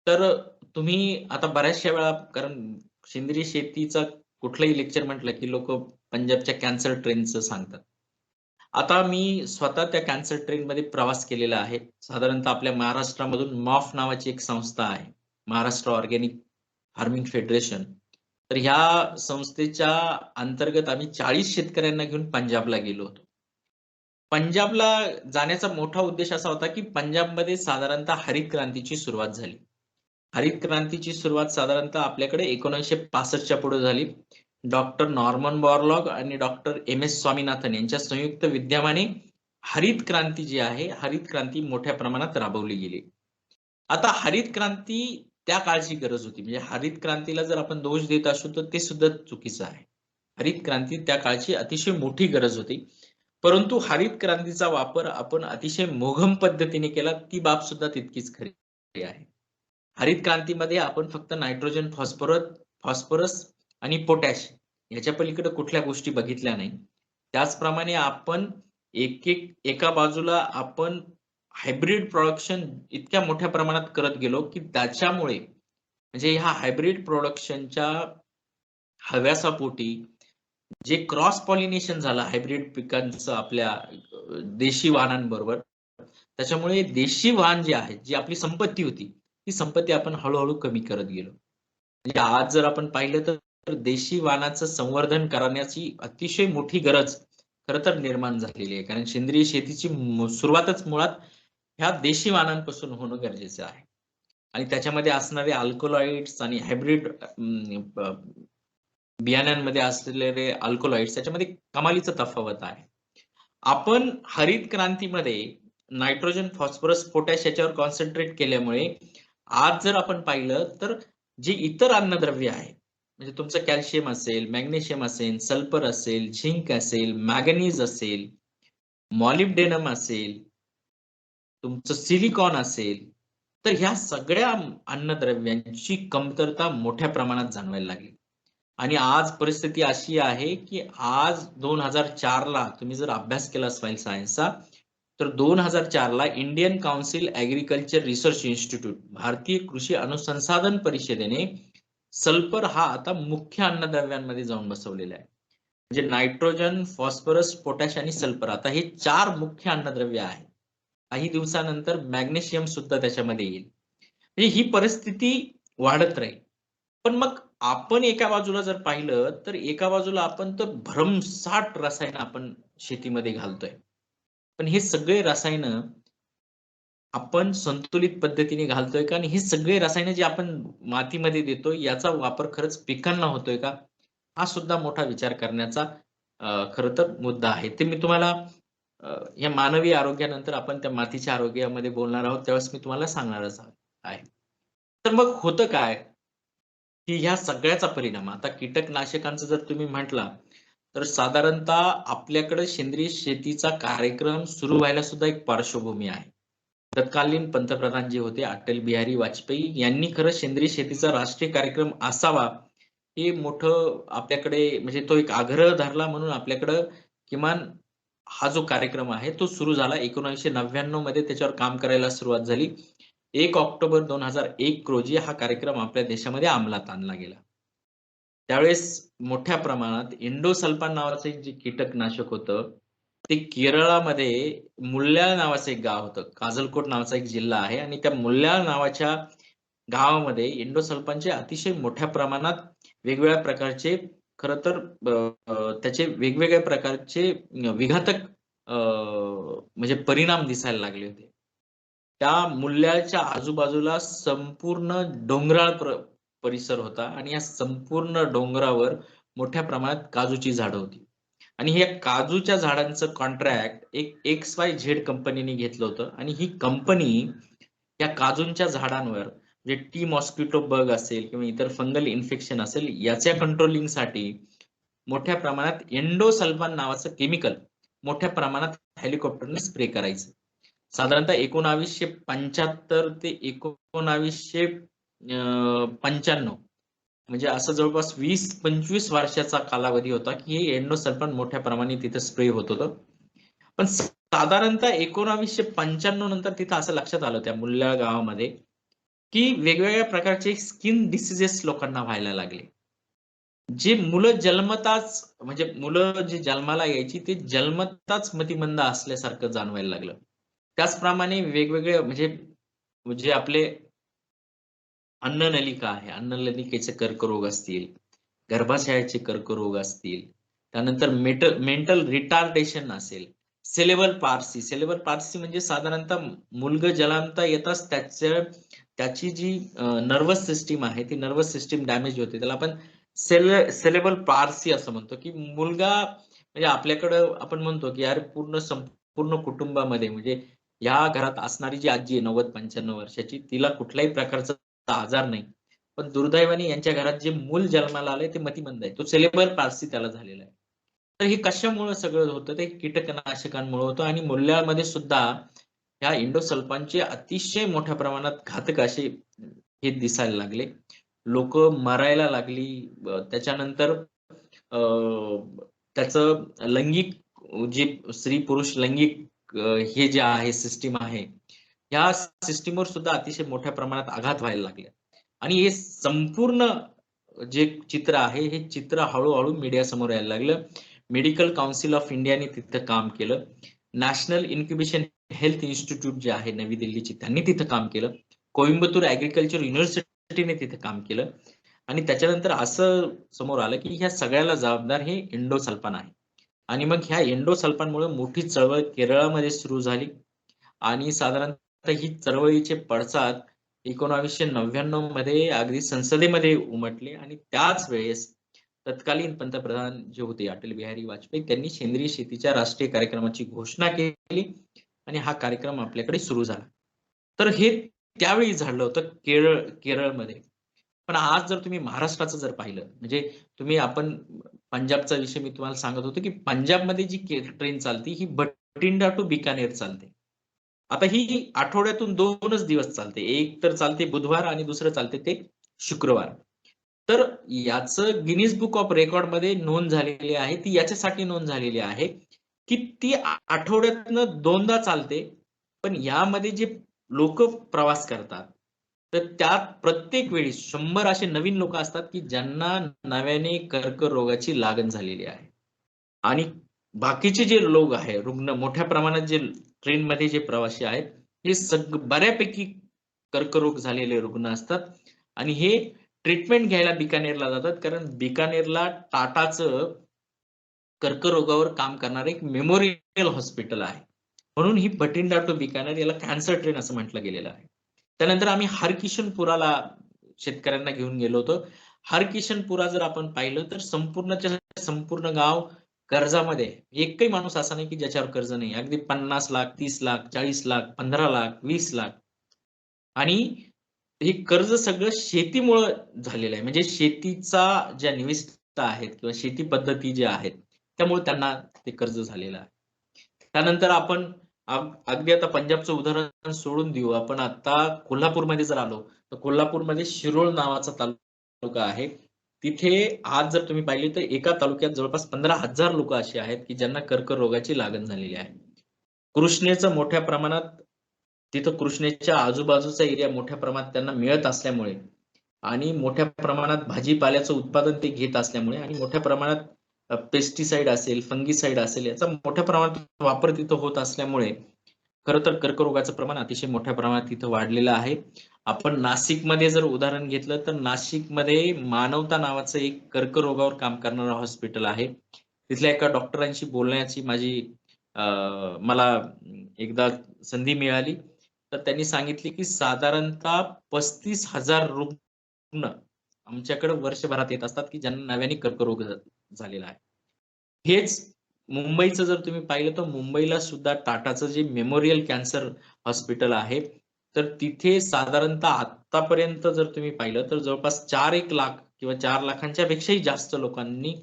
तर तुम्ही आता बऱ्याचशा वेळा कारण सेंद्रिय शेतीचा कुठलंही लेक्चर म्हटलं, की लोकं पंजाबच्या कॅन्सर ट्रेनचं सांगतात. आता मी स्वतः त्या कॅन्सर ट्रेनमध्ये प्रवास केलेला आहे. साधारणतः आपल्या महाराष्ट्रामधून मॉफ नावाची एक संस्था आहे. Maharashtra organic farming federation. तर ह्या संस्थेच्या अंतर्गत आम्ही 40 शेतकऱ्यांना घेऊन पंजाबला गेलो होतो. पंजाबला जाण्याचा मोठा उद्देश असा होता, की पंजाबमध्ये साधारणतः हरित क्रांतीची सुरुवात झाली. हरित क्रांतीची सुरुवात साधारणतः आपल्याकडे 1965च्या पुढे झाली. डॉक्टर नॉर्मन बॉरलॉग आणि डॉक्टर एम.एस. स्वामीनाथन यांच्या संयुक्त विद्यमाने हरित क्रांती जी आहे, हरित क्रांती मोठ्या प्रमाणात राबवली गेली. आता हरित क्रांती त्या काळची गरज होती. म्हणजे हरित क्रांतीला जर आपण दोष देत असू तर ते सुद्धा चुकीचं आहे. हरित क्रांती त्या काळची अतिशय मोठी गरज होती. परंतु हरित क्रांतीचा वापर आपण अतिशय मोघम पद्धतीने केला, ती बाब सुद्धा तितकीच खरी आहे. हरित क्रांतीमध्ये आपण फक्त नायट्रोजन, फॉस्फरस आणि पोटॅश याच्या पलीकडे कुठल्या गोष्टी बघितल्या नाही. त्याचप्रमाणे आपण एका बाजूला आपण हायब्रिड प्रोडक्शन इतक्या मोठ्या प्रमाणात करत गेलो की त्याच्यामुळे म्हणजे ह्या हायब्रिड प्रोडक्शनच्या हव्यासापोटी जे क्रॉस पॉलिनेशन झालं हायब्रिड पिकांचं आपल्या देशी वाहनांबरोबर, त्याच्यामुळे देशी वाहन जे आहे, जी आपली संपत्ती होती, ती संपत्ती आपण हळूहळू कमी करत गेलो. म्हणजे आज जर आपण पाहिलं तर देशी वाहनाचं संवर्धन करण्याची अतिशय मोठी गरज खरं तर निर्माण झालेली आहे. कारण सेंद्रिय शेतीची सुरुवातच मुळात ह्या देशी वाहनांपासून होणं गरजेचं आहे. आणि त्याच्यामध्ये असणारे अल्कलॉइड्स आणि हायब्रिड बियाण्यांमध्ये असलेले अल्कलॉइड्स त्याच्यामध्ये कमालीचा तफावत आहे. आपण हरित क्रांतीमध्ये नायट्रोजन, फॉस्फरस, पोटॅश याच्यावर कॉन्सन्ट्रेट केल्यामुळे आज जर आपण पाहिलं तर जे इतर अन्नद्रव्य आहे, म्हणजे तुमचं कॅल्शियम असेल, मॅग्नेशियम असेल, सल्फर असेल, झिंक असेल, मॅंगनीज असेल, मॉलिब्डेनम असेल, तुमचं सिलिकॉन असेल, तर ह्या सगळ्या अन्नद्रव्यांची कमतरता मोठ्या प्रमाणात जाणवायला लागली. आणि आज परिस्थिती अशी आहे की आज 2004 ला तुम्ही जर अभ्यास केला सॉइल सायन्सचा तर 2004 ला Indian council agriculture research institute, भारतीय कृषी अनुसंधान परिषदेने सल्फर हा आता मुख्य अन्नद्रव्यांमध्ये जाऊन बसवलेला आहे. म्हणजे नायट्रोजन, फॉस्फरस, पोटॅश आणि सल्फर आता हे 4 मुख्य अन्नद्रव्य आहेत. काही दिवसानंतर मॅग्नेशियम सुद्धा त्याच्यामध्ये येईल. म्हणजे ही परिस्थिती वाढत राहील. पण मग आपण एका बाजूला जर पाहिलं तर एका बाजूला आपण तर भरमसाठ रसायन आपण शेतीमध्ये घालतोय. पण हे सगळे रसायन आपण संतुलित पद्धतीने घालतोय का? आणि हे सगळे रसायन जे आपण मातीमध्ये देतोय याचा वापर खरंच पिकांना होतोय का? हा सुद्धा मोठा विचार करण्याचा खरं तर मुद्दा आहे. ते मी तुम्हाला या मानवी आरोग्यानंतर आपण त्या मातीच्या आरोग्यामध्ये बोलणार आहोत त्यावेळेस मी तुम्हाला सांगणारच आहे. तर मग होतं काय की ह्या सगळ्याचा परिणाम आता कीटकनाशकांचा जर तुम्ही म्हटला तर साधारणतः आपल्याकडे सेंद्रिय शेतीचा कार्यक्रम सुरू व्हायला सुद्धा एक पार्श्वभूमी आहे. तत्कालीन पंतप्रधान जे होते अटल बिहारी वाजपेयी यांनी खरं सेंद्रिय शेतीचा राष्ट्रीय कार्यक्रम असावा हे मोठं आपल्याकडे म्हणजे तो एक आग्रह धरला म्हणून आपल्याकडं किमान हा जो कार्यक्रम आहे तो सुरू झाला. 1999 मध्ये त्याच्यावर काम करायला सुरुवात झाली. 1 ऑक्टोबर 2001 रोजी हा कार्यक्रम आपल्या देशामध्ये अंमलात आणला गेला. त्यावेळेस मोठ्या प्रमाणात इंडोसल्फान नावाचं एक जे कीटकनाशक होतं, ते केरळामध्ये मुल्ल्याळ नावाचं एक गाव होतं. काजलकोट नावाचा एक जिल्हा आहे आणि त्या मुल्ल्याळ नावाच्या गावामध्ये इंडोसल्फानचे अतिशय मोठ्या प्रमाणात वेगवेगळ्या प्रकारचे खरं तर त्याचे वेगवेगळ्या प्रकारचे विघातक म्हणजे परिणाम दिसायला लागले होते. त्या मुल्ल्याळच्या आजूबाजूला संपूर्ण डोंगराळ परिसर होता आणि या संपूर्ण डोंगरावर मोठ्या प्रमाणात काजूची झाडं होती. आणि या काजूच्या झाडांचं कॉन्ट्रॅक्ट एक XYZ कंपनीने घेतलं होतं आणि ही कंपनी या काजूंच्या झाडांवर म्हणजे टी मॉस्किटो बग असेल किंवा इतर फंगल इन्फेक्शन असेल याच्या कंट्रोलिंगसाठी मोठ्या प्रमाणात एंडोसल्फान नावाचं केमिकल मोठ्या प्रमाणात हेलिकॉप्टरने स्प्रे करायचं. साधारणतः 1975 ते 1995 म्हणजे असं जवळपास 20-25 वर्षाचा कालावधी होता की हे एंडोसल्फान मोठ्या प्रमाणात तिथे स्प्रे होत होतं. पण साधारणतः 1995 नंतर तिथं असं लक्षात आलं त्या मुल्ल्याळ गावामध्ये की वेगवेगळ्या प्रकारचे स्किन डिसीजेस लोकांना व्हायला लागले. जे मुलं जन्मताच म्हणजे मुलं जे जन्माला यायची ते जन्मताच मतिमंद असल्यासारखं जाणवायला लागलं. त्याचप्रमाणे वेगवेगळे म्हणजे आपले अन्ननलिका आहे. अन्ननलिकेचे कर्करोग असतील, गर्भाशयाचे कर्करोग असतील, त्यानंतर मेंटल रिटार्डेशन असेल, सेलेबल पार्सी म्हणजे साधारणतः मुलगा जन्मता येताच त्याचं त्याची जी नर्वस सिस्टीम आहे ती नर्वस सिस्टीम डॅमेज होते. त्याला आपण सेलेबल पार्सी असं म्हणतो, की मुलगा म्हणजे आपल्याकडं आपण म्हणतो, की यार संपूर्ण कुटुंबामध्ये म्हणजे या घरात असणारी जी आजी आहे 90-95 वर्षाची, तिला कुठल्याही प्रकारचा आजार नाही. पण दुर्दैवाने यांच्या घरात जे मूल जन्माला आलंय ते मतिमंद आहे. तो सेलेब्रल पाल्सी त्याला झालेला आहे. तर हे कशामुळं सगळं होतं? ते कीटकनाशकांमुळे होतं आणि मूल्यामध्ये सुद्धा ह्या इंडोसल्फानचे अतिशय मोठ्या प्रमाणात घातक असे हे दिसायला लागले. लोकं मरायला लागली. त्याच्यानंतर अ, त्याचं लैंगिक जे स्त्री-पुरुष लैंगिक हे जे आहे सिस्टम आहे, ह्या सिस्टमवर सुद्धा अतिशय मोठ्या प्रमाणात आघात व्हायला लागले. आणि हे संपूर्ण जे चित्र आहे, हे चित्र हळू-हळू मीडियासमोर यायला लागलं. मेडिकल काउन्सिल ऑफ इंडियाने तिथं काम केलं. नॅशनल इन्क्युबेशन हेल्थ इन्स्टिट्यूट जे आहे नवी दिल्लीची, त्यांनी तिथं काम केलं. कोइंबतूर ॲग्रीकल्चर युनिव्हर्सिटीने तिथे काम केलं. आणि त्याच्यानंतर असं समोर आलं, की ह्या सगळ्याला जबाबदार हे इंडोसल्फान आहे. आणि मग ह्या इंडोसल्फानमुळे मोठी चळवळ केरळमध्ये सुरू झाली आणि साधारणतः ही चळवळीचे पडसाद 1999 मध्ये अगदी संसदेमध्ये उमटले आणि त्याच वेळेस तत्कालीन पंतप्रधान जे होते अटल बिहारी वाजपेयी त्यांनी सेंद्रिय शेतीच्या राष्ट्रीय कार्यक्रमाची घोषणा केली आणि हा कार्यक्रम आपल्याकडे सुरू झाला. तर हे त्यावेळी झालं होतं केरळमध्ये. पण आज जर तुम्ही महाराष्ट्राचं जर पाहिलं, म्हणजे आपण पंजाबचा विषय मी तुम्हाला सांगत होतो, की पंजाबमध्ये जी ट्रेन चालते ही भटिंडा टू बिकानेर चालते. आता ही आठवड्यातून 2च दिवस चालते. एक तर चालते बुधवार आणि दुसरं चालते ते शुक्रवार. तर याचं गिनीज बुक ऑफ रेकॉर्डमध्ये नोंद झालेली आहे. ती याच्यासाठी नोंद झालेली आहे, की ती आठवड्यातनं 2दा चालते. पण यामध्ये जे लोकं प्रवास करतात, तर त्यात प्रत्येक वेळी 100 असे नवीन लोकं असतात, की ज्यांना नव्याने कर्करोगाची लागण झालेली आहे. आणि बाकीचे जे लोक आहे, रुग्ण मोठ्या प्रमाणात जे ट्रेनमध्ये जे प्रवासी आहेत, हे बऱ्यापैकी कर्करोग झालेले रुग्ण असतात आणि हे ट्रीटमेंट घ्यायला बिकानेरला जातात. कारण बिकानेरला टाटाचं कर्करोगावर काम करणारं एक मेमोरियल हॉस्पिटल आहे. म्हणून ही भटिंडा टू बिकानेर याला कॅन्सर ट्रेन असं म्हटलं गेलेलं आहे. त्यानंतर आम्ही हरकिशनपुराला शेतकऱ्यांना घेऊन गेलो होतो. हरकिशनपुरा जर आपण पाहिलं तर संपूर्णच्या संपूर्ण गाव कर्जामध्ये आहे. एकही माणूस असा नाही की ज्याच्यावर कर्ज नाही. अगदी 50,00,000, 30,00,000, 40,00,000, 15,00,000, 20,00,000 आणि हे कर्ज सगळं शेतीमुळं झालेलं आहे. म्हणजे शेतीचा ज्या निविष्ठा आहेत किंवा शेती पद्धती ज्या आहेत, त्यामुळे त्यांना ते कर्ज झालेलं आहे. त्यानंतर आपण अगदी आता पंजाबचं उदाहरण सोडून देऊ. आपण आता कोल्हापूरमध्ये जर आलो, तर कोल्हापूरमध्ये शिरोळ नावाचा तालुका आहे. तिथे आज जर तुम्ही पाहिली तर एका तालुक्यात जवळपास 15,000 लोकं अशी आहेत, की ज्यांना कर्करोगाची लागण झालेली आहे. कृष्णेचं मोठ्या प्रमाणात तिथं कृष्णेच्या आजूबाजूचा एरिया मोठ्या प्रमाणात त्यांना मिळत असल्यामुळे आणि मोठ्या प्रमाणात भाजीपाल्याचं उत्पादन ते घेत असल्यामुळे आणि मोठ्या प्रमाणात पेस्टिसाइड असेल, फंगिसाइड असेल याचा मोठ्या प्रमाणात वापर तिथं होत असल्यामुळे खरं तर कर्करोगाचं प्रमाण अतिशय मोठ्या प्रमाणात तिथं वाढलेलं आहे. आपण नाशिकमध्ये जर उदाहरण घेतलं तर नाशिकमध्ये मानवता नावाचं एक कर्करोगावर काम करणारं हॉस्पिटल आहे. तिथल्या एका डॉक्टरांशी बोलण्याची मला एकदा संधी मिळाली. तर त्यांनी सांगितले, की साधारणतः 35,000 रुग्ण आमच्याकडे वर्षभरात येत असतात, की ज्यांना नव्याने कर्करोग झालेला आहे. हेच मुंबईचं जर तुम्ही पाहिलं तर मुंबईला सुद्धा टाटाचं जे मेमोरियल कॅन्सर हॉस्पिटल आहे, तर तिथे साधारणतः आत्तापर्यंत जर तुम्ही पाहिलं तर जवळपास 4-1 लाख किंवा 4,00,000च्या पेक्षाही जास्त लोकांनी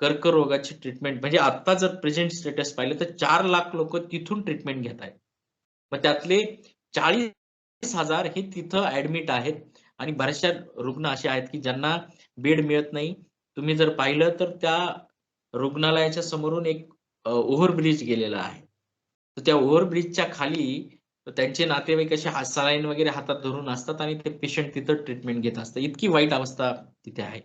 कर्करोगाची ट्रीटमेंट म्हणजे आता जर प्रेझेंट स्टेटस पाहिलं तर 4,00,000 लोकं तिथून ट्रीटमेंट घेत आहेत. मग त्यातले 40,000 हे तिथं ॲडमिट आहेत आणि बऱ्याचशा रुग्ण असे आहेत, की ज्यांना बेड मिळत नाही. तुम्ही जर पाहिलं तर त्या रुग्णालयाच्या समोरून एक ओव्हरब्रिज गेलेला आहे. तर त्या ओव्हरब्रिजच्या खाली त्यांचे नातेवाईक असे सलाईन वगैरे हातात धरून असतात आणि ते पेशंट तिथं ट्रीटमेंट घेत असतात. इतकी वाईट अवस्था तिथे आहे.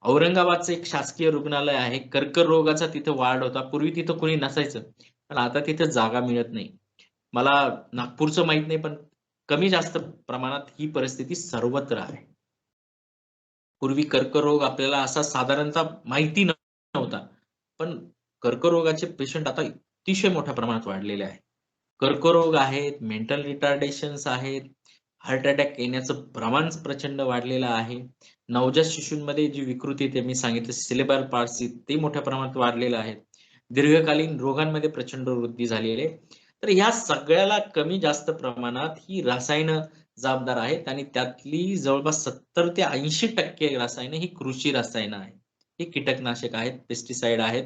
औरंगाबादचं एक शासकीय रुग्णालय आहे. कर्करोगाचा तिथं वॉर्ड होता. पूर्वी तिथं कोणी नसायचं. पण आता तिथं जागा मिळत नाही. मला नागपूरचं माहीत नाही, पण कमी जास्त प्रमाणात ही परिस्थिती सर्वत्र आहे. पूर्वी कर्करोग आपल्याला असा साधारणतः माहिती नव्हता. पण कर्करोगाचे पेशंट आता अतिशय मोठ्या प्रमाणात वाढलेले आहेत. कर्करोग आहेत, मेंटल रिटार्डेशन्स आहेत, हार्ट अटॅक येण्याचं प्रमाण प्रचंड वाढलेलं आहे. नवजात शिशूंमध्ये जी विकृती ते मी सांगितलं सिलेबल पाल्सी ते मोठ्या प्रमाणात वाढलेलं आहे. दीर्घकालीन रोगांमध्ये प्रचंड वृद्धी झालेली आहे. तर ह्या सगळ्याला कमी जास्त प्रमाणात ही रसायनं जबाबदार आहेत आणि त्यातली जवळपास 70 ते 80% रसायनं ही कृषी रसायनं आहेत. ही कीटकनाशक आहेत, पेस्टिसाइड आहेत,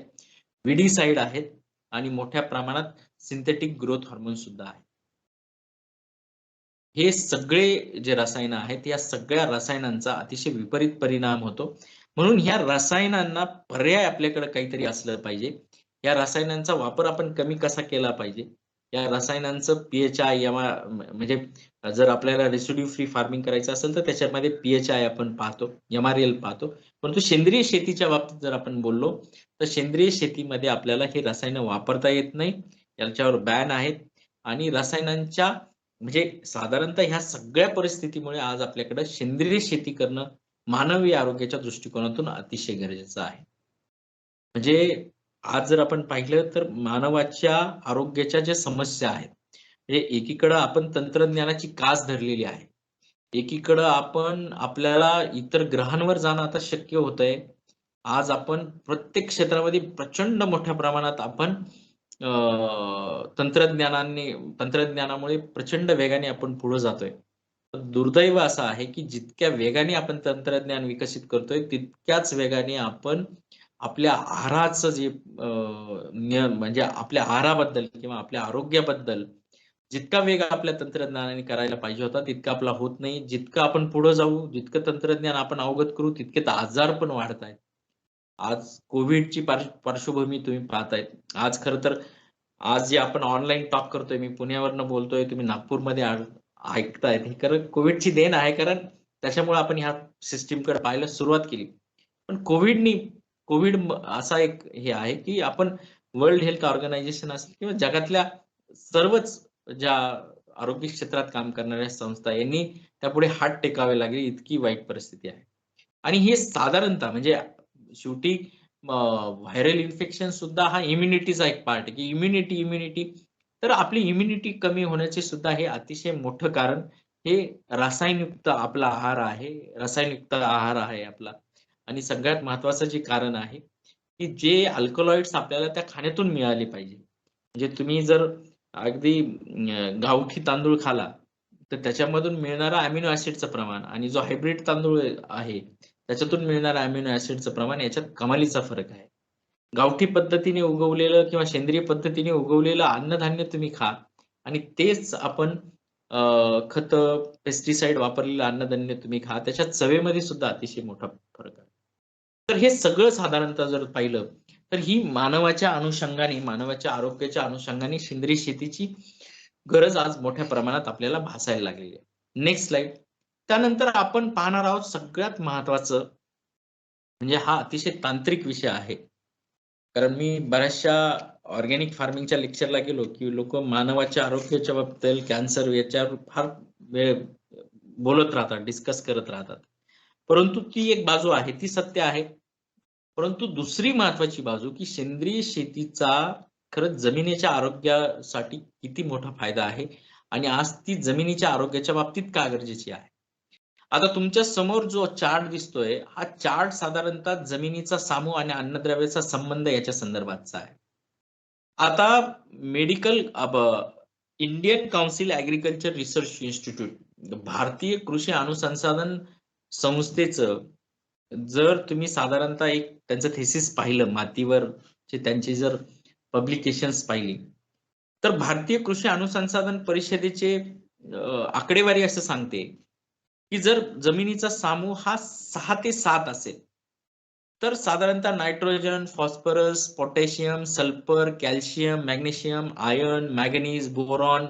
विडीसाइड आहेत आणि मोठ्या प्रमाणात सिंथेटिक ग्रोथ हार्मोन सुद्धा आहेत. हे सगळे जे रसायनं आहेत, या सगळ्या रसायनांचा अतिशय विपरीत परिणाम होतो. म्हणून ह्या रसायनांना पर्याय आपल्याकडे काहीतरी असलं पाहिजे. या रसायनांचा वापर आपण कमी कसा केला पाहिजे? या रसायनांचं पी-एच-आय म्हणजे जर आपल्याला रेसिड्यू फ्री फार्मिंग करायचं असेल, तर त्याच्यामध्ये पी-एच-आय आपण पाहतो, एम-आर-एल पाहतो. परंतु सेंद्रिय शेतीच्या बाबतीत जर आपण बोललो, तर सेंद्रिय शेतीमध्ये आपल्याला हे रसायनं वापरता येत नाही. याच्यावर बॅन आहेत आणि रसायनांच्या म्हणजे साधारणतः ह्या सगळ्या परिस्थितीमुळे आज आपल्याकडे सेंद्रिय शेती करणं मानवी आरोग्याच्या दृष्टिकोनातून अतिशय गरजेचं आहे. म्हणजे आज जर आपण पाहिलं तर मानवाच्या आरोग्याच्या ज्या समस्या आहेत, म्हणजे एकीकडे आपण तंत्रज्ञानाची कास धरलेली आहे. एकीकडं आपण आपल्याला इतर ग्रहांवर जाणं आता शक्य होतंय. आज आपण प्रत्येक क्षेत्रामध्ये प्रचंड मोठ्या प्रमाणात आपण तंत्रज्ञानामुळे प्रचंड वेगाने आपण पुढे जातोय. दुर्दैव असं आहे, की जितक्या वेगाने आपण तंत्रज्ञान विकसित करतोय, तितक्याच वेगाने आपण आपल्या आहाराचं जे नियम म्हणजे आपल्या आहाराबद्दल किंवा आपल्या आरोग्याबद्दल जितका वेग आपल्या तंत्रज्ञानाने करायला पाहिजे होता, तितका आपला होत नाही. जितकं आपण पुढे जाऊ, जितकं तंत्रज्ञान आपण अवगत करू, तितके तर आजार पण वाढतायत. आज कोव्हिडची पार्श्वभूमी तुम्ही पाहताय. आज खरं तर आज जे आपण ऑनलाईन टॉक करतोय, मी पुण्यावरनं बोलतोय, तुम्ही नागपूरमध्ये ऐकतायत. हे खरं कोव्हिडची देण आहे, कारण त्याच्यामुळे आपण ह्या सिस्टमकडे पाहायला सुरुवात केली. पण कोव्हिड असा एक हे आहे, की आपण वर्ल्ड हेल्थ ऑर्गनायझेशन असेल किंवा जगातल्या सर्वच ज्या आरोग्य क्षेत्रात काम करणाऱ्या संस्था यांनी त्यापुढे हात टेकावे लागले, इतकी वाईट परिस्थिती आहे. आणि हे साधारणतः म्हणजे शेवटी व्हायरल इन्फेक्शन सुद्धा हा इम्युनिटीचा एक पार्ट आहे, की इम्युनिटी तर आपली इम्युनिटी कमी होण्याचे सुद्धा हे अतिशय मोठं कारण हे रसायनयुक्त आपला आहार आहे, रसायनयुक्त आहार आहे आपला. आणि सगळ्यात महत्त्वाचं जे कारण आहे, की जे अल्कलॉइड्स आपल्याला त्या खाण्यातून मिळाले पाहिजे. म्हणजे तुम्ही जर अगदी गावठी तांदूळ खाला, तर त्याच्यामधून मिळणारं अमिनो ॲसिडचं प्रमाण आणि जो हायब्रिड तांदूळ आहे, त्याच्यातून मिळणारं अमिनो ॲसिडचं प्रमाण याच्यात कमालीचा फरक आहे. गावठी पद्धतीने उगवलेलं किंवा सेंद्रिय पद्धतीने उगवलेलं अन्नधान्य तुम्ही खा आणि तेच आपण खतं, पेस्टिसाइड वापरलेलं अन्नधान्य तुम्ही खा. त्याच्या चवेमध्ये सुद्धा अतिशय मोठा फरक आहे. तर हे सगळं साधारणतः जर पाहिलं, तर ही मानवाच्या अनुषंगाने, मानवाच्या आरोग्याच्या अनुषंगाने सेंद्रिय शेतीची गरज आज मोठ्या प्रमाणात आपल्याला भासायला लागलेली आहे. Next slide. त्यानंतर आपण पाहणार आहोत सगळ्यात महत्त्वाचं म्हणजे हा अतिशय तांत्रिक विषय आहे. कारण मी बऱ्याचशा ऑर्गॅनिक फार्मिंगच्या लेक्चरला गेलो, की लोकं मानवाच्या आरोग्याच्या बाबतीत कॅन्सर याच्यावर फार वेळ बोलत राहतात, डिस्कस करत राहतात. परंतु ती एक बाजू आहे, ती सत्य आहे. परंतु दुसरी महत्त्वाची बाजू, की सेंद्रिय शेतीचा खरंच जमिनीच्या आरोग्यासाठी किती मोठा फायदा आहे आणि आज ती जमिनीच्या आरोग्याच्या बाबतीत का गरजेची आहे? आता तुमच्या समोर जो चार्ट दिसतोय, हा चार्ट साधारणतः जमिनीचा सामू आणि अन्नद्रव्याचा संबंध याच्या संदर्भातचा आहे. आता medical Indian council agriculture research institute, भारतीय कृषी अनुसंधान संस्थेचं जर तुम्ही साधारणतः एक त्यांचं थिसिस पाहिलं, मातीवरचे त्यांची जर पब्लिकेशन्स पाहिली, तर भारतीय कृषी अनुसंधान परिषदेचे आकडेवारी असं सांगते, की जर जमिनीचा सामू हा 6 ते 7 असेल, तर साधारणतः nitrogen, phosphorus, potassium, sulphur, calcium, magnesium, iron, manganese, boron,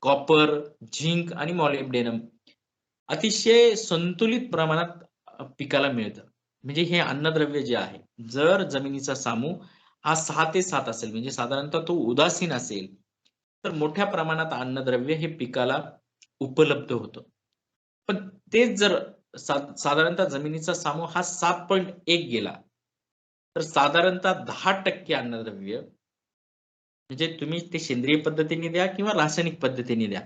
copper, zinc आणि मॉलिब्डेनम अतिशय संतुलित प्रमाणात पिकाला मिळतं. म्हणजे हे अन्नद्रव्य जे आहे, जर जमिनीचा सामू हा 6 ते 7 असेल, म्हणजे साधारणतः तो उदासीन असेल, तर मोठ्या प्रमाणात अन्नद्रव्य हे पिकाला उपलब्ध होतं. पण तेच जर साधारणतः जमिनीचा सामू हा 7.1 गेला, तर साधारणतः 10% अन्नद्रव्य म्हणजे तुम्ही ते सेंद्रिय पद्धतीने द्या किंवा रासायनिक पद्धतीने द्या.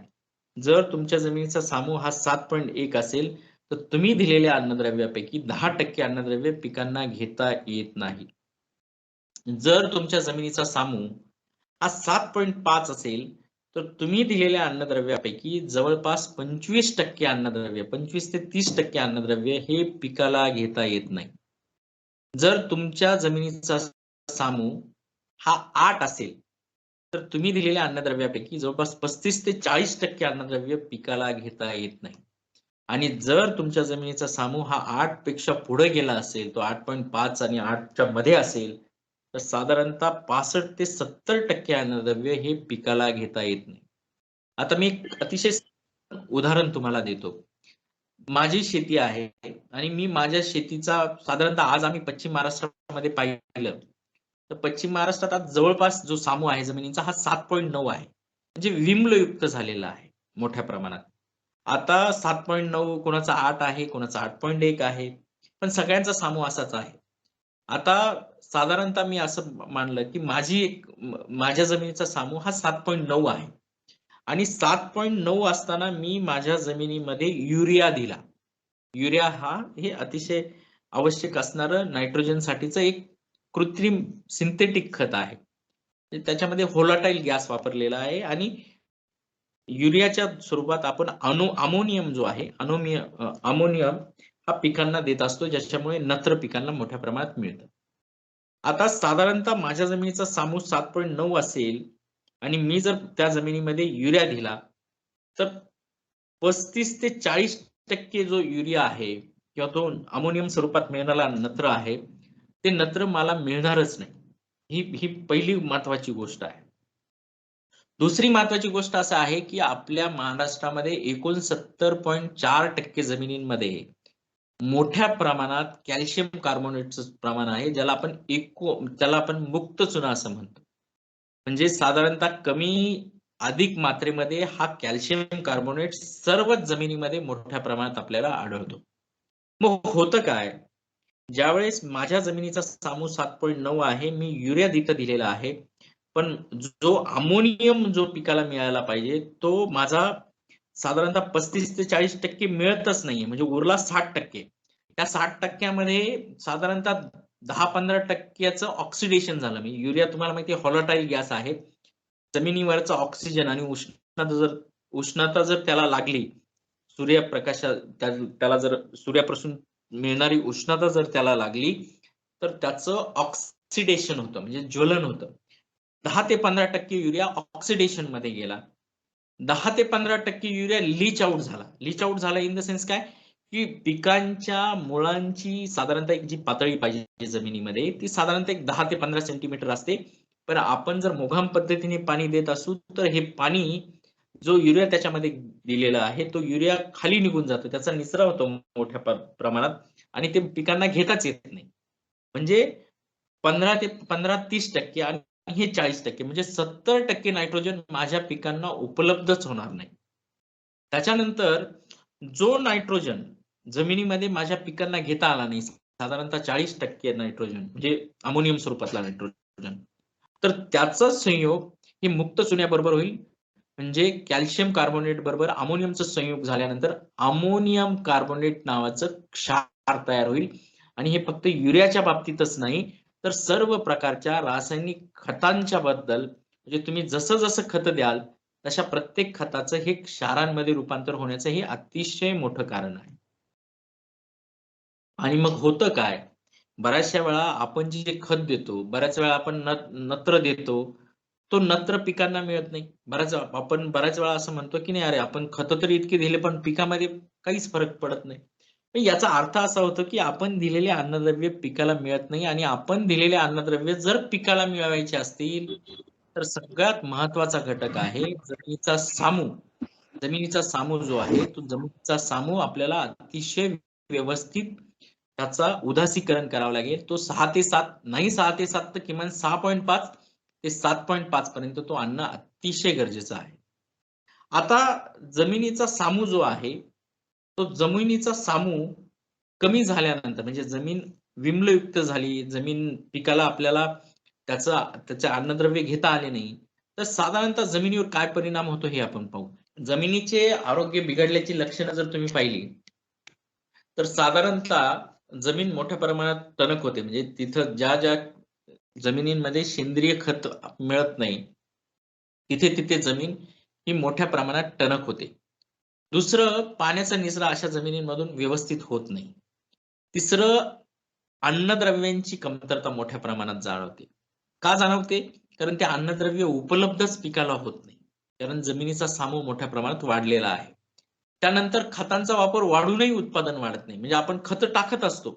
जर तुमच्या जमिनीचा सामू हा 7.1 असेल तर तुम्ही दिलेल्या अन्नद्रव्यापैकी 10% अन्नद्रव्य पिकांना घेता येत नाही. जर तुमच्या जमिनीचा सामू हा 7.5 असेल तर तुम्ही दिलेल्या अन्नद्रव्यापैकी जवळपास 25% अन्नद्रव्य, 25 ते 30% अन्नद्रव्य हे पिकाला घेता येत नाही. जर तुमच्या जमिनीचा सामू हा 8 असेल तर तुम्ही दिलेल्या अन्नद्रव्यापैकी जवळपास 35 ते 40% अन्नद्रव्य पिकाला घेता येत नाही. आणि जर तुमच्या जमिनीचा सामू हा 8 पेक्षा पुढे गेला असेल, तो 8.5 आणि 8च्या मध्ये असेल तर साधारणतः 65 ते 70% अन्नद्रव्य हे पिकाला घेता येत नाही. आता मी एक अतिशय उदाहरण तुम्हाला देतो. माझी शेती आहे आणि मी माझ्या शेतीचा साधारणतः आज आम्ही पश्चिम महाराष्ट्रामध्ये पाहिलं तर पश्चिम महाराष्ट्रात आज जवळपास जो सामू आहे जमिनीचा हा 7.9 आहे. म्हणजे विम्लयुक्त झालेला आहे मोठ्या प्रमाणात. आता 7.9 कोणाचा 8 आहे, कोणाचा 8.1 आहे. पण सगळ्यांचा सामू असाच आहे. आता साधारणतः मी असं मानलं की माझ्या जमिनीचा सामू हा 7.9 आहे. आणि 7.9 असताना मी माझ्या जमिनीमध्ये युरिया दिला. युरिया हे अतिशय आवश्यक असणारं नायट्रोजन साठीचं एक कृत्रिम सिंथेटिक खत आहे. त्याच्यामध्ये व्होलाटाईल गॅस वापरलेला आहे आणि युरियाच्या स्वरूपात आपण अमोनियम जो आहे अमोनियम हा पिकांना देत असतो, ज्याच्यामुळे नत्र पिकांना मोठ्या प्रमाणात मिळतं. आता साधारणतः माझ्या जमिनीचा सामू 7.9 असेल आणि मी जर त्या जमिनीमध्ये युरिया दिला तर 35 ते 40% जो युरिया आहे किंवा तो अमोनियम स्वरूपात मिळणारा नत्र आहे ते नत्र मला मिळणारच नाही. ही पहिली महत्वाची गोष्ट आहे. दुसरी महत्वाची गोष्ट असं आहे की आपल्या महाराष्ट्रामध्ये 69.4% जमिनींमध्ये मोठ्या प्रमाणात कॅल्शियम कार्बोनेटचं प्रमाण आहे, ज्याला आपण मुक्त चुना असं म्हणतो. म्हणजे साधारणतः कमी अधिक मात्रेमध्ये हा कॅल्शियम कार्बोनेट सर्वच जमिनीमध्ये मोठ्या प्रमाणात आपल्याला आढळतो. मग होतं काय, ज्यावेळेस माझ्या जमिनीचा सामू 7.9 आहे, मी युरिया दिलेला आहे, पण जो अमोनियम जो पिकाला मिळायला पाहिजे तो माझा साधारणतः 35 ते 40% मिळतच नाहीये. म्हणजे उरला 60%. त्या 60%मध्ये साधारणतः 10-15%चं ऑक्सिडेशन झालं. म्हणजे युरिया तुम्हाला माहिती आहे व्होलाटाईल गॅस आहे. जमिनीवरचा ऑक्सिजन आणि उष्णता जर त्याला लागली, त्याला जर सूर्यापासून मिळणारी उष्णता जर त्याला लागली तर त्याचं ऑक्सिडेशन होतं, म्हणजे ज्वलन होतं. 10 ते 15% युरिया ऑक्सिडेशन मध्ये गेला. 10 ते 15% युरिया लीच आउट झाला. लीच आउट झाला इन द सेन्स काय, की पिकांच्या मुळांची साधारणतः एक जी पातळी पाहिजे जमिनीमध्ये ती साधारणतः एक 10 ते 15 सेंटीमीटर असते. पण आपण जर मोघम पद्धतीने पाणी देत असू तर हे पाणी जो युरिया त्याच्यामध्ये दिलेला आहे तो युरिया खाली निघून जातो, त्याचा निचरा होतो मोठ्या प्रमाणात आणि ते पिकांना घेताच येत नाही. म्हणजे 15-30% आणि हे 40% म्हणजे 70% नायट्रोजन माझ्या पिकांना उपलब्धच होणार नाही. त्याच्यानंतर जो नायट्रोजन जमिनीमध्ये माझ्या पिकांना घेता आला नाही, साधारणतः 40% नायट्रोजन म्हणजे अमोनियम स्वरूपातला नायट्रोजन, तर त्याचा संयोग हे मुक्त चुन्याबरोबर होईल. म्हणजे कॅल्शियम कार्बोनेट बरोबर अमोनियमचा संयोग झाल्यानंतर अमोनियम कार्बोनेट नावाचं क्षार तयार होईल. आणि हे फक्त युरियाच्या बाबतीतच नाही तर सर्व प्रकारच्या रासायनिक खतांच्या बद्दल, म्हणजे तुम्ही जसं जसं खत द्याल तशा प्रत्येक खताचं हे क्षारांमध्ये रूपांतर होण्याचं हे अतिशय मोठं कारण आहे. आणि मग होतं काय, बऱ्याचशा वेळा आपण जे खत देतो, बऱ्याच वेळा आपण नत्र देतो, तो नत्र पिकांना मिळत नाही. आपण बऱ्याच वेळा असं म्हणतो की नाही अरे आपण खत तरी इतके दिले पण पिकामध्ये काहीच फरक पडत नाही. याचा अर्थ असा होतो की आपण दिलेले अन्नद्रव्य पिकाला मिळत नाही आणि आपण दिलेले अन्नद्रव्य जर पिकाला मिळवायचे असतील तर सगळ्यात महत्वाचा घटक आहे जमिनीचा सामू. जमिनीचा सामू जो आहे तो जमिनीचा सामू आपल्याला अतिशय व्यवस्थित त्याचा उदासीकरण करावं लागेल. तो 6 ते 7 नाही, 6 ते 7 तर किमान 6.5 ते 7.5 पर्यंत तो आणणं अतिशय गरजेचं आहे. आता जमिनीचा सामू जो आहे तो जमिनीचा सामू कमी झाल्यानंतर, म्हणजे जमीन विम्लयुक्त झाली, जमीन पिकाला आपल्याला त्याचे अन्नद्रव्य घेता आले नाही तर साधारणतः जमिनीवर काय परिणाम होतो हे आपण पाहू. जमिनीचे आरोग्य बिघडल्याची लक्षणं जर तुम्ही पाहिली, तर साधारणतः जमीन मोठ्या प्रमाणात टणक होते. म्हणजे तिथं ज्या जमिनींमध्ये सेंद्रिय खत मिळत नाही, तिथे जमीन ही मोठ्या प्रमाणात टणक होते. दुसरं, पाण्याचा निचरा अशा जमिनींमधून व्यवस्थित होत नाही. तिसरं, अन्नद्रव्यांची कमतरता मोठ्या प्रमाणात जाणवते. का जाणवते? कारण ते अन्नद्रव्य उपलब्धच पिकाला होत नाही. कारण जमिनीचा सामू मोठ्या प्रमाणात वाढलेला आहे. त्यानंतर खतांचा वापर वाढूनही उत्पादन वाढत नाही. म्हणजे आपण खतं टाकत असतो,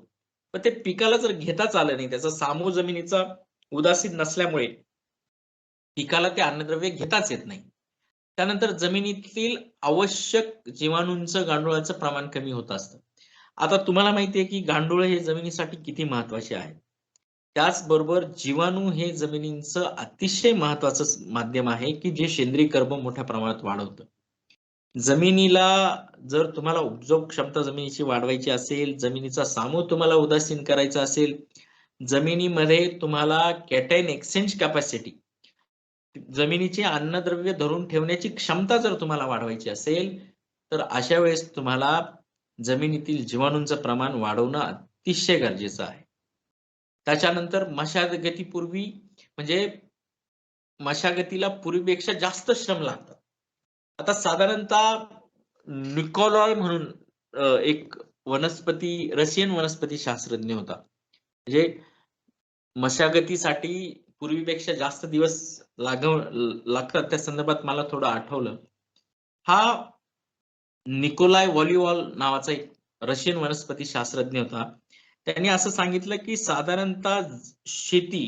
पण ते पिकाला जर घेताच आलं नाही, त्याचा सामू जमिनीचा उदासीन नसल्यामुळे पिकाला ते अन्नद्रव्य घेताच येत नाही. त्यानंतर जमिनीतील आवश्यक जीवाणूंचं, गांडुळाचं प्रमाण कमी होत असतं. आता तुम्हाला माहिती आहे की गांडूळ हे जमिनीसाठी किती महत्वाचे आहे. त्याचबरोबर जीवाणू हे जमिनीचं अतिशय महत्वाचं माध्यम आहे की जे सेंद्रिय कर्ब मोठ्या प्रमाणात वाढवतं. जमिनीला जर तुम्हाला उपजाऊ क्षमता जमिनीची वाढवायची असेल, जमिनीचा सामू तुम्हाला उदासीन करायचा असेल, जमिनीमध्ये तुम्हाला कॅटायन एक्सचेंज कॅपॅसिटी, जमिनीची अन्नद्रव्य धरून ठेवण्याची क्षमता जर तुम्हाला वाढवायची असेल, तर अशा वेळेस तुम्हाला जमिनीतील जीवाणूंचं प्रमाण वाढवणं अतिशय गरजेचं आहे. त्याच्यानंतर मशागतीपूर्वी, म्हणजे मशागतीला पूर्वीपेक्षा जास्त श्रम लागतात. आता साधारणतः निकोलॉय म्हणून एक रशियन वनस्पती शास्त्रज्ञ होता. म्हणजे मशागतीसाठी पूर्वीपेक्षा जास्त दिवस लागतात, त्या संदर्भात मला थोडं आठवलं. हा निकोलाय वॉलिवॉल नावाचा एक रशियन वनस्पती शास्त्रज्ञ होता. त्यांनी असं सांगितलं की साधारणतः शेती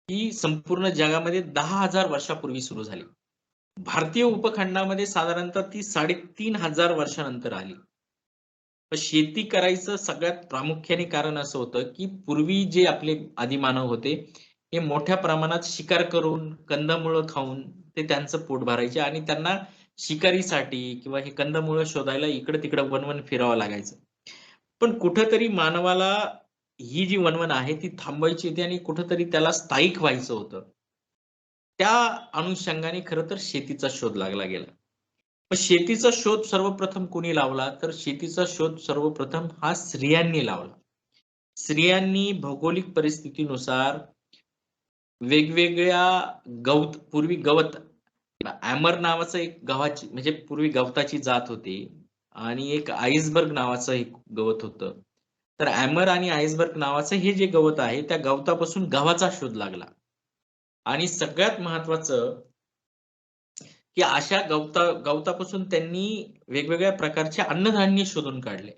ही संपूर्ण जगामध्ये 10,000 वर्षापूर्वी सुरू झाली. भारतीय उपखंडामध्ये साधारणतः ती 3,500 वर्षानंतर आली. शेती करायचं सगळ्यात प्रामुख्याने कारण असं होतं की पूर्वी जे आपले आदिमानव होते, हे मोठ्या प्रमाणात शिकार करून, कंदमुळं खाऊन ते त्यांचं पोट भरायचे आणि त्यांना शिकारीसाठी किंवा हे कंदमुळं शोधायला इकडं-तिकडं वणवण फिरावं लागायचं. पण कुठेतरी मानवाला ही जी वणवण आहे ती थांबवायची होती आणि कुठेतरी त्याला स्थायिक व्हायचं होतं. त्या अनुषंगाने खरं तर शेतीचा शोध लागला गेला. मग शेतीचा शोध सर्वप्रथम कोणी लावला? तर शेतीचा शोध सर्वप्रथम हा स्त्रियांनी लावला. स्त्रियांनी भौगोलिक परिस्थितीनुसार वेगवेगळ्या पूर्वी गवत, ॲमर नावाचं एक गव्हाची, म्हणजे पूर्वी गवताची जात होती आणि एक आईसबर्ग नावाचं एक गवत होतं. तर ॲमर आणि आईसबर्ग नावाचं हे जे गवत आहे, त्या गवतापासून गव्हाचा शोध लागला. आणि सगळ्यात महत्वाचं की अशा गवतापासून त्यांनी वेगवेगळ्या प्रकारचे अन्नधान्य शोधून काढले.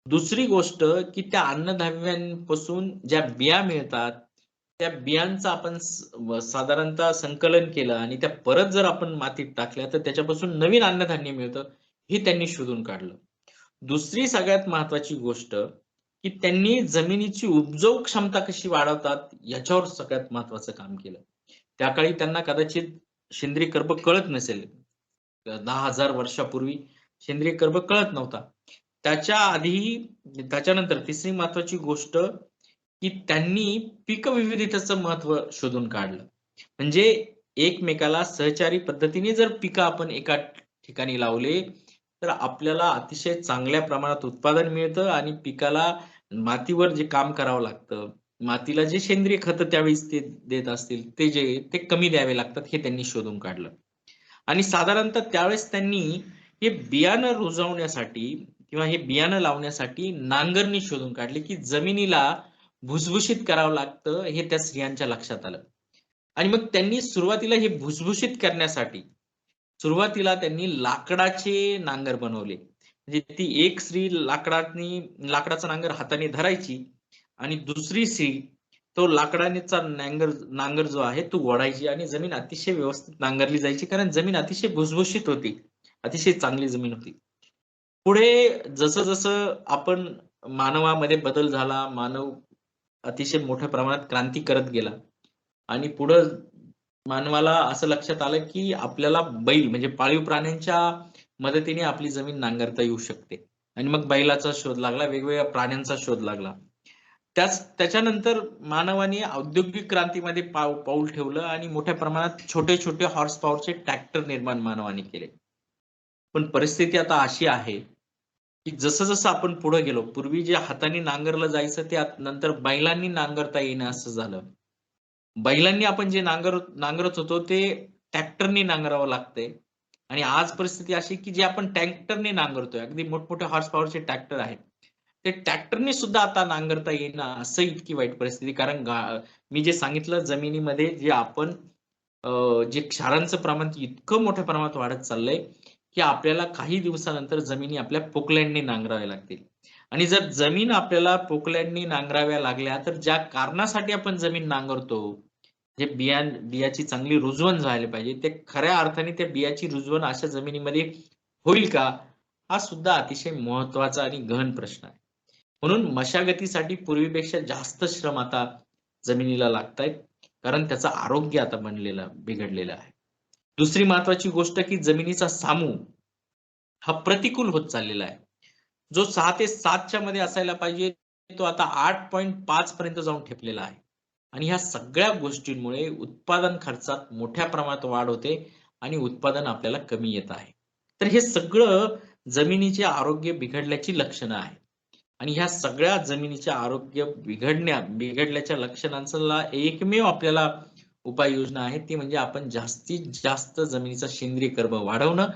दुसरी गोष्ट की त्या अन्नधान्यांपासून ज्या बिया मिळतात, त्या बियांचं आपण साधारणतः संकलन केलं आणि त्या परत जर आपण मातीत टाकल्या, तर त्याच्यापासून नवीन अन्नधान्य मिळतं, हे त्यांनी शोधून काढलं. दुसरी सगळ्यात महत्वाची गोष्ट की त्यांनी जमिनीची उपजाऊ क्षमता कशी वाढवतात, याच्यावर सगळ्यात महत्वाचं काम केलं. त्या काळी त्यांना कदाचित सेंद्रिय कर्ब कळत नसेल. 10,000 वर्षापूर्वी सेंद्रिय कर्ब कळत नव्हता. त्याच्या आधी, त्याच्यानंतर तिसरी महत्वाची गोष्ट की त्यांनी पीकविविधतेचं महत्व शोधून काढलं. म्हणजे एकमेकाला सहचारी पद्धतीने जर पिकं आपण एका ठिकाणी लावले, तर आपल्याला अतिशय चांगल्या प्रमाणात उत्पादन मिळतं आणि पिकाला मातीवर जे काम करावं लागतं, मातीला जे सेंद्रिय खतं त्यावेळेस ते देत असतील, ते कमी द्यावे लागतात, हे त्यांनी शोधून काढलं. आणि साधारणतः त्यावेळेस त्यांनी हे बियाणं रुजवण्यासाठी किंवा हे बियाणं लावण्यासाठी नांगरणी शोधून काढली, की जमिनीला भुसभुशीत करावं लागतं, हे त्या स्त्रियांच्या लक्षात आलं. आणि मग त्यांनी सुरुवातीला हे भुसभुशीत करण्यासाठी त्यांनी लाकडाचे नांगर बनवले. म्हणजे ती एक स्त्री लाकडाचा नांगर हाताने धरायची आणि दुसरी स्त्री तो लाकडानेचा नांगर जो आहे तो ओढायची आणि जमीन अतिशय व्यवस्थित नांगरली जायची, कारण जमीन अतिशय भुसभुशीत होती. अतिशय चांगली जमीन होती. पुढे जसं आपण मानवामध्ये बदल झाला, मानव अतिशय मोठ्या प्रमाणात क्रांती करत गेला आणि पुढं मानवाला असं लक्षात आलं की आपल्याला बैल, म्हणजे पाळीव प्राण्यांच्या मदतीने आपली जमीन नांगरता येऊ शकते. आणि मग बैलाचा शोध लागला, वेगवेगळ्या प्राण्यांचा शोध लागला. त्याच्यानंतर मानवाने औद्योगिक क्रांतीमध्ये पाऊल ठेवलं आणि मोठ्या प्रमाणात छोटे-छोटे हॉर्स पॉवरचे ट्रॅक्टर निर्माण मानवाने केले. पण परिस्थिती आता अशी आहे की जसं जसं आपण पुढे गेलो, पूर्वी जे हाताने नांगरलं जायचं ते नंतर बैलांनी नांगरता येईना असं झालं. बैलांनी आपण जे नांगरत होतो ते ट्रॅक्टरनी नांगरावं लागतंय आणि आज परिस्थिती अशी की जे आपण ट्रॅक्टरने नांगरतोय, अगदी मोठमोठ्या हॉर्स पॉवरचे ट्रॅक्टर आहेत. ते ट्रॅक्टरने सुद्धा आता नांगरता येईना असं इतकी वाईट परिस्थिती. कारण मी जे सांगितलं जमिनीमध्ये जे आपण जे क्षारांचं प्रमाण इतकं मोठ्या प्रमाणात वाढत चाललंय, की आपल्याला काही दिवसानंतर जमिनी आपल्या पोकलँडने नांगराव्या लागतील. आणि जर जमीन आपल्याला पोकलँडनी नांगराव्या लागल्या, तर ज्या कारणासाठी आपण जमीन नांगरतो, जे बियाची चांगली रुजवण झाली पाहिजे, ते खऱ्या अर्थाने त्या बियाची रुजवण अशा जमिनीमध्ये होईल का? हा सुद्धा अतिशय महत्त्वाचा आणि गहन प्रश्न आहे. म्हणून मशागतीसाठी पूर्वीपेक्षा जास्त श्रम आता जमिनीला लागतायत. कारण त्याचं आरोग्य आता बिघडलेलं आहे. दुसरी महत्त्वाची गोष्ट की जमिनीचा सामू हा प्रतिकूल होत चाललेला आहे. जो 6 ते 7 च्या मध्ये असायला पाहिजे, तो आता 8.5 पर्यंत जाऊन ठेपलेला आहे. आणि ह्या सगळ्या गोष्टींमुळे उत्पादन खर्चात मोठ्या प्रमाणात वाढ होते आणि उत्पादन आपल्याला कमी येत आहे. तर हे सगळं जमिनीचे आरोग्य बिघडल्याची लक्षणं आहेत. आणि ह्या सगळ्या जमिनीचे आरोग्य बिघडल्याच्या लक्षणांचा एकमेव आपल्याला उपाययोजना आहे, ती म्हणजे आपण जास्तीत जास्त जमिनीचा सेंद्रिय कर्ब वाढवणं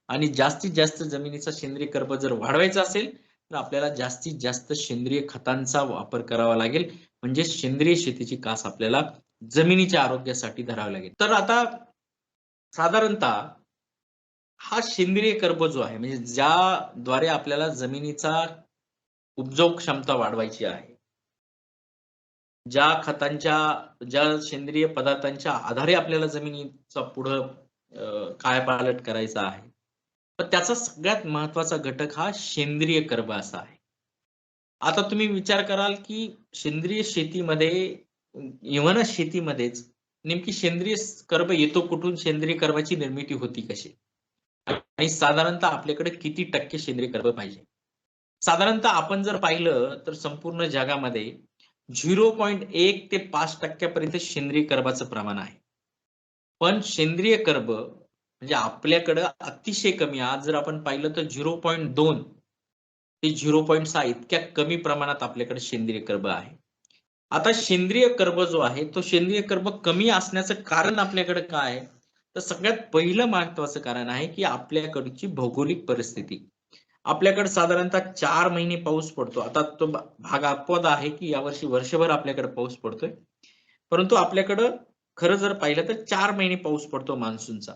आणि जास्तीत जास्त जमिनीचा सेंद्रिय कर्ब जर वाढवायचा असेल, तर आपल्याला जास्तीत जास्त सेंद्रिय खतांचा वापर करावा लागेल. म्हणजे सेंद्रिय शेतीची कास आपल्याला जमिनीच्या आरोग्यासाठी धरावी लागेल. तर आता साधारणतः हा सेंद्रिय कर्ब जो आहे, म्हणजे ज्याद्वारे आपल्याला जमिनीचा उपजाऊ क्षमता वाढवायची आहे. ज्या सेंद्रिय पदार्थांच्या आधारे आपल्याला जमिनीचा पुढं कायापालट करायचा आहे. तर त्याचा सगळ्यात महत्त्वाचा घटक हा सेंद्रिय कर्ब असा आहे. आता तुम्ही विचार कराल, की सेंद्रिय शेतीमध्ये इव्हन शेतीमध्येच नेमकी सेंद्रिय कर्ब येतो कुठून? सेंद्रिय कर्बाची निर्मिती होती कशी? आणि साधारणतः आपल्याकडे किती टक्के सेंद्रिय कर्ब पाहिजे? साधारणतः आपण जर पाहिलं तर संपूर्ण जगामध्ये 0.1 ते 5% पर्यंत सेंद्रिय कर्बाचं प्रमाण आहे. पण सेंद्रिय कर्ब म्हणजे आपल्याकडं अतिशय कमी. आज जर आपण पाहिलं तर 0.2 ते 0.6 इतक्या कमी प्रमाणात आपल्याकडे सेंद्रिय कर्ब आहे. आता सेंद्रिय कर्ब जो आहे, तो सेंद्रिय कर्ब कमी असण्याचं कारण आपल्याकडे काय आहे? तर सगळ्यात पहिलं महत्त्वाचं कारण आहे, की आपल्याकडची भौगोलिक परिस्थिती. आपल्याकडे साधारणतः 4 महिने पाऊस पडतो. आता तो भाग अपवाद आहे, की यावर्षी वर्षभर आपल्याकडे पाऊस पडतोय. परंतु आपल्याकडं खरं जर पाहिलं तर 4 महिने पाऊस पडतो मान्सूनचा.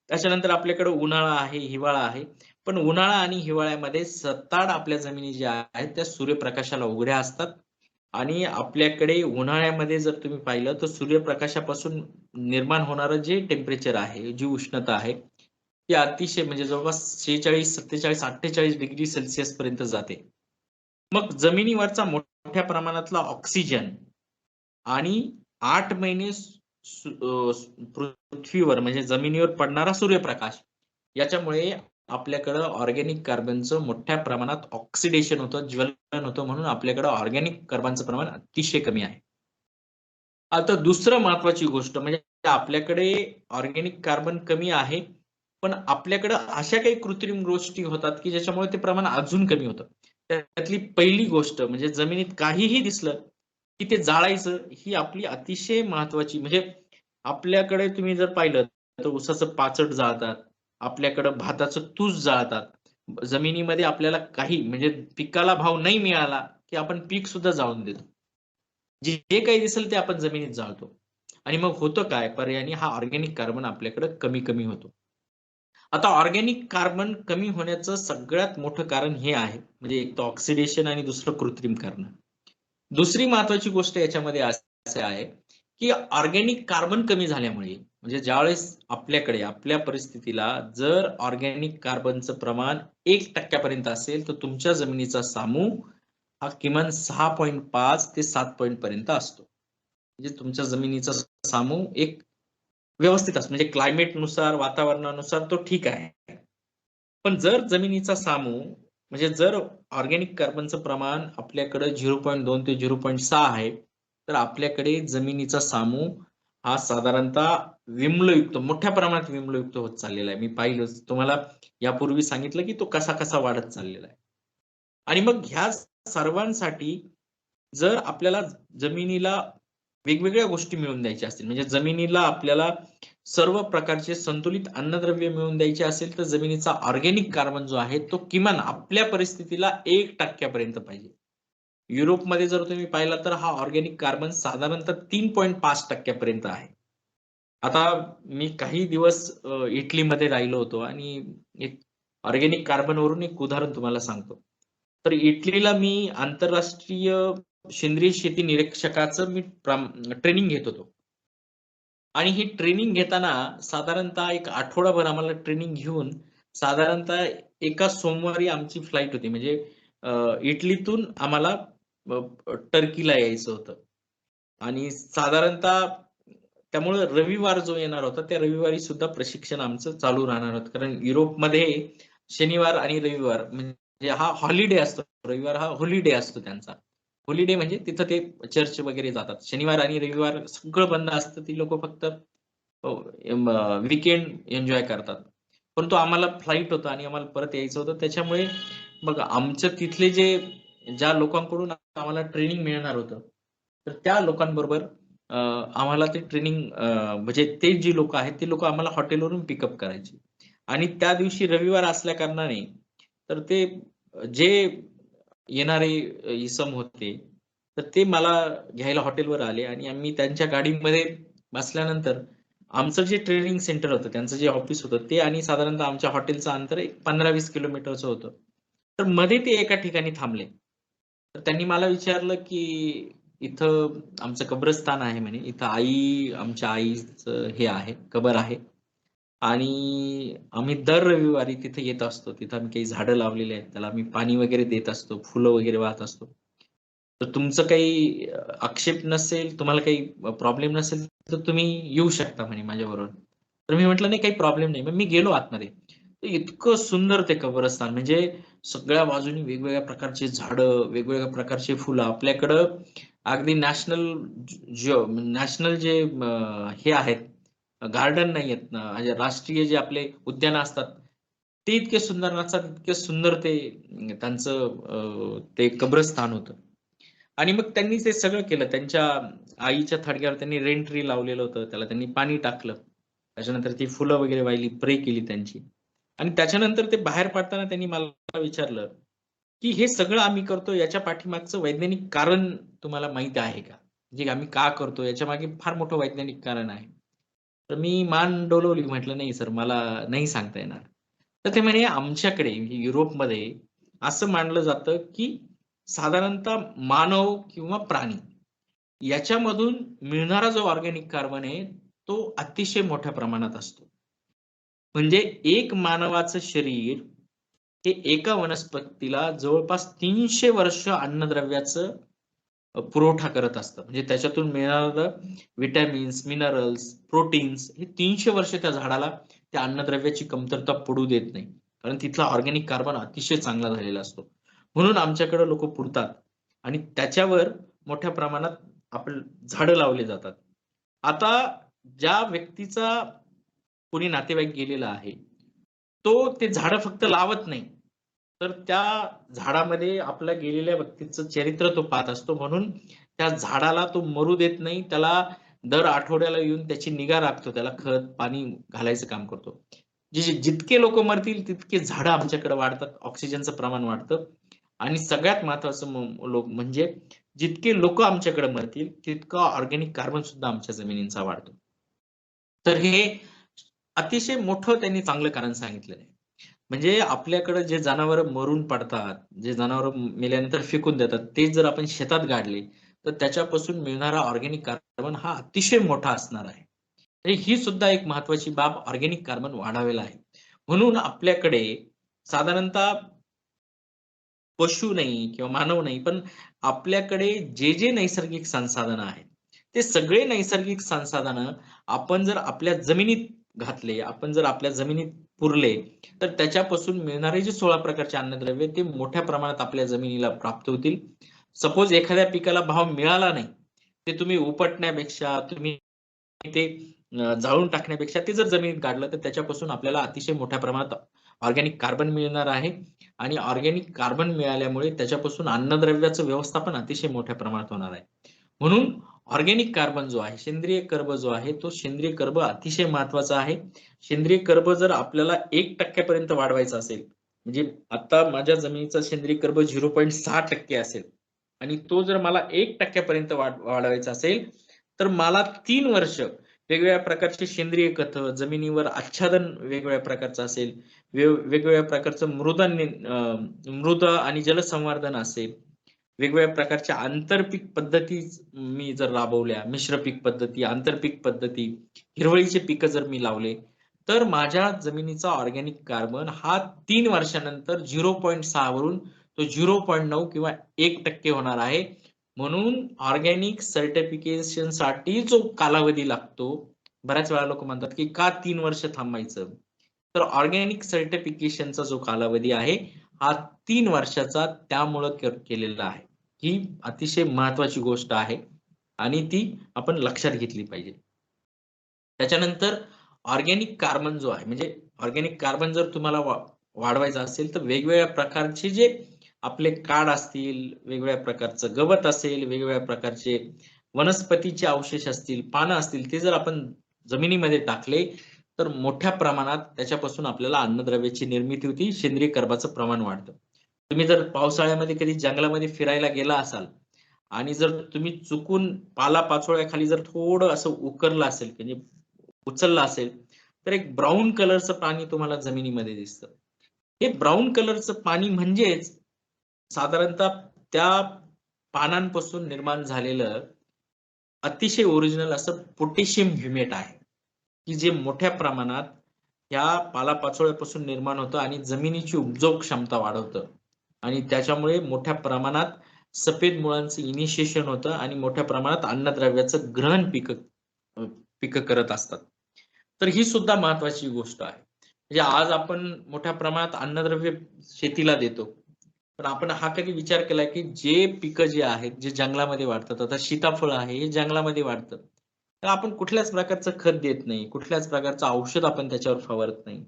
त्याच्यानंतर आपल्याकडे उन्हाळा आहे, हिवाळा आहे. पण उन्हाळा आणि हिवाळ्यामध्ये 67 आपल्या जमिनी ज्या आहेत त्या सूर्यप्रकाशाला उघड्या असतात आणि आपल्याकडे उन्हाळ्यामध्ये जर तुम्ही पाहिलं तर सूर्यप्रकाशापासून निर्माण होणारं जे टेम्परेचर आहे, जी उष्णता आहे, ती अतिशय म्हणजे जवळपास 46, 47, 48 डिग्री सेल्सिअस पर्यंत जाते. मग जमिनीवरचा मोठ्या प्रमाणातला ऑक्सिजन आणि 8 महिने पृथ्वीवर म्हणजे जमिनीवर पडणारा सूर्यप्रकाश याच्यामुळे आपल्याकडं ऑर्गॅनिक कार्बनचं मोठ्या प्रमाणात ऑक्सिडेशन होतं, ज्वलन होतं म्हणून आपल्याकडं ऑर्गॅनिक कार्बनचं प्रमाण अतिशय कमी आहे. आता दुसरं महत्वाची गोष्ट म्हणजे आपल्याकडे ऑर्गॅनिक कार्बन कमी आहे, पण आपल्याकडे अशा काही कृत्रिम गोष्टी होतात, की ज्याच्यामुळे ते प्रमाण अजून कमी होतं. त्यातली पहिली गोष्ट म्हणजे जमिनीत काहीही दिसलं, की ते जाळायचं ही आपली अतिशय महत्वाची म्हणजे आपल्याकडे तुम्ही जर पाहिलं तर ऊसाचं पाचट जाळतात, आपल्याकडं भाताचं तूस जाळतात. जमिनीमध्ये आपल्याला काही म्हणजे पिकाला भाव नाही मिळाला, की आपण पीक सुद्धा जाळून देतो. जे काही दिसेल ते आपण जमिनीत जाळतो. आणि मग होतं काय? पर्यायाने हा ऑर्गॅनिक कार्बन आपल्याकडे कमी-कमी होतो. आता ऑर्गॅनिक कार्बन कमी होण्याचं सगळ्यात मोठं कारण हे आहे, म्हणजे एक तर ऑक्सिडेशन आणि दुसरं कृत्रिम करणं. दुसरी महत्वाची गोष्ट याच्यामध्ये अशी आहे, की ऑर्गॅनिक कार्बन कमी झाल्यामुळे म्हणजे ज्यावेळेस आपल्याकडे आपल्या परिस्थितीला जर ऑर्गॅनिक कार्बनचं प्रमाण 1% पर्यंत असेल, तर तुमच्या जमिनीचा सामू हा किमान 6.5 ते 7 पर्यंत असतो. म्हणजे तुमच्या जमिनीचा सामू एक व्यवस्थित असतो. म्हणजे क्लायमेटनुसार, वातावरणानुसार तो ठीक आहे. पण जर जमिनीचा सामू म्हणजे जर ऑर्गॅनिक कार्बनचं प्रमाण आपल्याकडे 0.2 ते 0.6 आहे, तर आपल्याकडे जमिनीचा सामू हा साधारणतः विम्लयुक्त, मोठ्या प्रमाणात विम्लयुक्त होत चाललेला आहे. मी पाहिलं, तुम्हाला यापूर्वी सांगितलं की तो कसा कसा वाढत चाललेला आहे. आणि मग ह्या सर्वांसाठी जर आपल्याला जमिनीला वेगवेगळ्या गोष्टी मिळवून द्यायच्या असतील, म्हणजे जमिनीला आपल्याला सर्व प्रकारचे संतुलित अन्नद्रव्य मिळवून द्यायचे असेल, तर जमिनीचा ऑर्गॅनिक कार्बन जो आहे तो किमान आपल्या परिस्थितीला 1% पाहिजे. युरोपमध्ये जर तुम्ही पाहिला तर हा ऑर्गॅनिक कार्बन साधारणतः 3.5% आहे. आता मी काही दिवस इटलीमध्ये राहिलो होतो आणि एक ऑर्गॅनिक कार्बन वरून एक उदाहरण तुम्हाला सांगतो. तर इटलीला मी आंतरराष्ट्रीय सेंद्रिय शेती निरीक्षकाचं मी ट्रेनिंग घेत होतो. आणि ही ट्रेनिंग घेताना साधारणतः एक आठवडाभर आम्हाला ट्रेनिंग घेऊन साधारणतः एका सोमवारी आमची फ्लाइट होती. म्हणजे इटलीतून आम्हाला टर्कीला यायचं होतं. आणि साधारणतः त्यामुळे रविवार जो येणार होता, त्या रविवारी सुद्धा प्रशिक्षण आमचं चालू राहणार होतं. कारण युरोपमध्ये शनिवार आणि रविवार म्हणजे हा हॉलिडे असतो. रविवार हा हॉलिडे असतो त्यांचा. हॉलिडे म्हणजे तिथं ते चर्च वगैरे जातात. शनिवार आणि रविवार सगळं बंद असतं. ती लोकं फक्त वीकेंड एन्जॉय करतात. परंतु आम्हाला फ्लाइट होतं आणि आम्हाला परत यायचं होतं. त्याच्यामुळे मग आमच्या तिथले ज्या लोकांकडून आम्हाला ट्रेनिंग मिळणार होतं, तर त्या लोकांबरोबर आम्हाला ते ट्रेनिंग म्हणजे ते जी लोक आहेत, ती लोक आम्हाला हॉटेलवरून पिकअप करायची. आणि त्या दिवशी रविवार असल्या कारणाने तर ते जे येणारे इसम होते, तर ते मला घ्यायला हॉटेलवर आले आणि आम्ही त्यांच्या गाडीमध्ये बसल्यानंतर आमचं जे ट्रेनिंग सेंटर होतं, त्यांचं जे ऑफिस होतं, ते आणि साधारणतः आमच्या हॉटेलचं अंतर एक 15-20 किलोमीटरचं होतं. तर मध्ये ते एका ठिकाणी थांबले. तर त्यांनी मला विचारलं की इथं आमचं कब्रस्तान आहे म्हणे. इथं आमच्या आईचं हे आहे, कबर आहे. आणि आम्ही दर रविवारी तिथे येत असतो. तिथं आम्ही काही झाडं लावलेली आहेत. त्याला आम्ही पाणी वगैरे देत असतो, फुलं वगैरे वाहत असतो. तर तुमचं काही आक्षेप नसेल, तुम्हाला काही प्रॉब्लेम नसेल, तर तुम्ही येऊ शकता म्हणे माझ्याबरोबर. तर मी म्हटलं नाही काही प्रॉब्लेम नाही. मग मी गेलो आतमध्ये. तर इतकं सुंदर ते कब्रस्तान, म्हणजे सगळ्या बाजूनी वेगवेगळ्या प्रकारचे झाडं, वेगवेगळ्या प्रकारचे फुलं. आपल्याकडं अगदी नॅशनल जे हे आहेत, गार्डन नाहीयेत ना, म्हणजे राष्ट्रीय जे आपले उद्यान असतात, ते इतके सुंदर नसतात, इतके सुंदर ते त्यांचं ते कब्रस्तान होतं. आणि मग त्यांनी ते सगळं केलं. त्यांच्या आईच्या थडग्यावर त्यांनी रेन ट्री लावलेलं होतं. त्याला त्यांनी पाणी टाकलं. त्याच्यानंतर ती फुलं वगैरे वाहिली, प्रे केली त्यांची. आणि त्याच्यानंतर ते बाहेर पडताना त्यांनी मला विचारलं, की "हे सगळं आम्ही करतो याच्या पाठीमागचं वैज्ञानिक कारण तुम्हाला माहीत आहे का? म्हणजे आम्ही का करतो याच्यामागे फार मोठं वैज्ञानिक कारण आहे." तर मी मान डोलवली. म्हटलं, "नाही सर, मला नाही सांगता येणार." तर ते म्हणे, "आमच्याकडे म्हणजे युरोपमध्ये असं मानलं जातं, की साधारणतः मानव किंवा प्राणी याच्यामधून मिळणारा जो ऑर्गॅनिक कार्बन आहे, तो अतिशय मोठ्या प्रमाणात असतो. म्हणजे एक मानवाचं शरीर हे एका वनस्पतीला जवळपास 300 वर्ष अन्नद्रव्याचं पुरवठा करत असतं. म्हणजे त्याच्यातून मिळणारं व्हिटॅमिन्स, मिनरल्स, प्रोटीन्स हे 300 वर्ष त्या झाडाला त्या अन्नद्रव्याची कमतरता पडू देत नाही. कारण तिथला ऑर्गॅनिक कार्बन अतिशय चांगला झालेला असतो. म्हणून आमच्याकडे लोकं पुरतात आणि त्याच्यावर मोठ्या प्रमाणात आपण झाडं लावली जातात. आता ज्या व्यक्तीचा कोणी नातेवाईक गेलेला आहे, तो ते झाडं फक्त लावत नाही. तर त्या झाडामध्ये आपल्या गेलेल्या व्यक्तीचं चरित्र तो पाहत असतो. म्हणून त्या झाडाला तो मरू देत नाही. त्याला दर आठवड्याला येऊन त्याची निगा राखतो. त्याला खत, पाणी घालायचं काम करतो. जितके लोकं मरतील तितके झाडं आमच्याकडे वाढतात. ऑक्सिजनचं प्रमाण वाढतं आणि सगळ्यात महत्त्वाचं म्हणजे जितके लोकं आमच्याकडे मरतील, तितका ऑर्गॅनिक कार्बन सुद्धा आमच्या जमिनींचा वाढतो. तर हे अतिशय मोठं त्यांनी चांगलं कारण सांगितलेलं आहे. म्हणजे आपल्याकडे जे जनावरं मरून पडतात, जे जनावरं मेल्यानंतर फेकून देतात, ते जर आपण शेतात गाडले, तर त्याच्यापासून मिळणारा ऑर्गॅनिक कार्बन हा अतिशय मोठा असणार आहे. तर ही सुद्धा एक महत्त्वाची बाब ऑर्गॅनिक कार्बन वाढावेला आहे. म्हणून आपल्याकडे साधारणतः पशु नाही किंवा मानव नाही, पण आपल्याकडे जे नैसर्गिक संसाधनं आहेत, ते सगळे नैसर्गिक संसाधनं आपण जर आपल्या जमिनीत घातले, आपण जर आपल्या जमिनीत पुरले, तर त्याच्यापासून मिळणारे जे 16 प्रकारचे अन्नद्रव्य ते मोठ्या प्रमाणात आपल्या जमिनीला प्राप्त होतील. सपोज एखाद्या पिकाला भाव मिळाला नाही, ते तुम्ही उपटण्यापेक्षा, तुम्ही ते जाळून टाकण्यापेक्षा ते जर जमिनीत गाडलं तर त्याच्यापासून आपल्याला अतिशय मोठ्या प्रमाणात ऑर्गॅनिक कार्बन मिळणार आहे आणि ऑर्गॅनिक कार्बन मिळाल्यामुळे त्याच्यापासून अन्नद्रव्याचं व्यवस्थापन अतिशय मोठ्या प्रमाणात होणार आहे. म्हणून ऑर्गॅनिक कार्बन जो आहे, सेंद्रिय कर्ब जो आहे, तो सेंद्रिय कर्ब अतिशय महत्वाचा आहे. सेंद्रिय कर्ब जर आपल्याला 1% पर्यंत वाढवायचा असेल, म्हणजे आता माझ्या जमिनीचा सेंद्रिय कर्ब 0.6% असेल आणि तो जर मला 1% पर्यंत वाढवायचा असेल, तर मला 3 वर्ष वेगवेगळ्या प्रकारचे सेंद्रिय खत, जमिनीवर आच्छादन वेगवेगळ्या प्रकारचं असेल, वेगवेगळ्या प्रकारचं मृदा आणि जलसंवर्धन असेल, वेगवेगळ्या प्रकारच्या आंतरपीक पद्धती मी जर राबवल्या, मिश्र पीक पद्धती, आंतरपीक पद्धती, हिरवळीचे पिकं जर मी लावले, तर माझ्या जमिनीचा ऑर्गॅनिक कार्बन हा 3 वर्षानंतर 0.6 वरून तो 0.9 किंवा 1% होणार आहे. म्हणून ऑर्गॅनिक सर्टिफिकेशनसाठी जो कालावधी लागतो, बऱ्याच वेळा लोक म्हणतात की का 3 वर्ष थांबायचं? तर ऑर्गॅनिक सर्टिफिकेशनचा जो कालावधी आहे हा 3 वर्षाचा त्यामुळं केलेला आहे. ही अतिशय महत्वाची गोष्ट आहे आणि ती आपण लक्षात घेतली पाहिजे. त्याच्यानंतर ऑर्गॅनिक कार्बन जो आहे, म्हणजे ऑर्गॅनिक कार्बन जर तुम्हाला वाढवायचा असेल तर वेगवेगळ्या प्रकारचे जे आपले काड असतील, वेगवेगळ्या प्रकारचं गवत असेल, वेगवेगळ्या प्रकारचे वनस्पतीचे अवशेष असतील, पानं असतील, ते जर आपण जमिनीमध्ये टाकले तर मोठ्या प्रमाणात त्याच्यापासून आपल्याला अन्नद्रव्याची निर्मिती होती, सेंद्रिय कर्बाचं प्रमाण वाढतं. तुम्ही जर पावसाळ्यामध्ये कधी जंगलामध्ये फिरायला गेला असाल आणि जर तुम्ही चुकून पाला-पाचोळ्याखाली जर थोडं असं उकरलं असेल, म्हणजे उचललं असेल, तर एक ब्राउन कलरचं पाणी तुम्हाला जमिनीमध्ये दिसतं. हे ब्राउन कलरचं पाणी म्हणजेच साधारणतः त्या पानांपासून निर्माण झालेलं अतिशय ओरिजिनल असं पोटॅशियम ह्युमेट आहे, की जे मोठ्या प्रमाणात ह्या पालापाचोळ्यापासून निर्माण होतं आणि जमिनीची उपजाऊ क्षमता वाढवतं आणि त्याच्यामुळे मोठ्या प्रमाणात सफेद मुळांचं इनिशिएशन होतं आणि मोठ्या प्रमाणात अन्नद्रव्याचं ग्रहण पिकं करत असतात. तर ही सुद्धा महत्वाची गोष्ट आहे. म्हणजे आज आपण मोठ्या प्रमाणात अन्नद्रव्य शेतीला देतो. पण आपण हा कधी विचार केलाय की जे पिकं जे आहेत, जे जंगलामध्ये वाढतात, आता सीताफळ आहे हे जंगलामध्ये वाढतं. तर आपण कुठल्याच प्रकारचं खत देत नाही, कुठल्याच प्रकारचं औषध आपण त्याच्यावर फवारत नाही.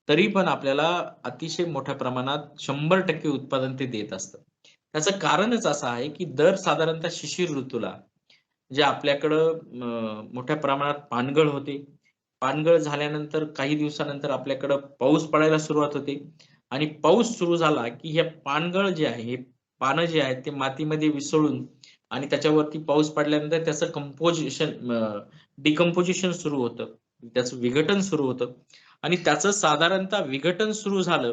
तरी पण आपल्याला अतिशय मोठ्या प्रमाणात 100% उत्पादन ते देत असतं. त्याचं कारणच असं आहे की दर साधारणतः शिशिर ऋतूला जे आपल्याकडं मोठ्या प्रमाणात पानगळ होते. पानगळ झाल्यानंतर काही दिवसानंतर आपल्याकडं पाऊस पडायला सुरुवात होते आणि पाऊस सुरू झाला की हे पानगळ जे आहे, हे पानं जे आहेत ते मातीमध्ये मिसळून आणि त्याच्यावरती पाऊस पडल्यानंतर त्याचं डिकम्पोजिशन सुरू होतं. त्याचं विघटन सुरू होतं आणि त्याचं साधारणतः विघटन सुरू झालं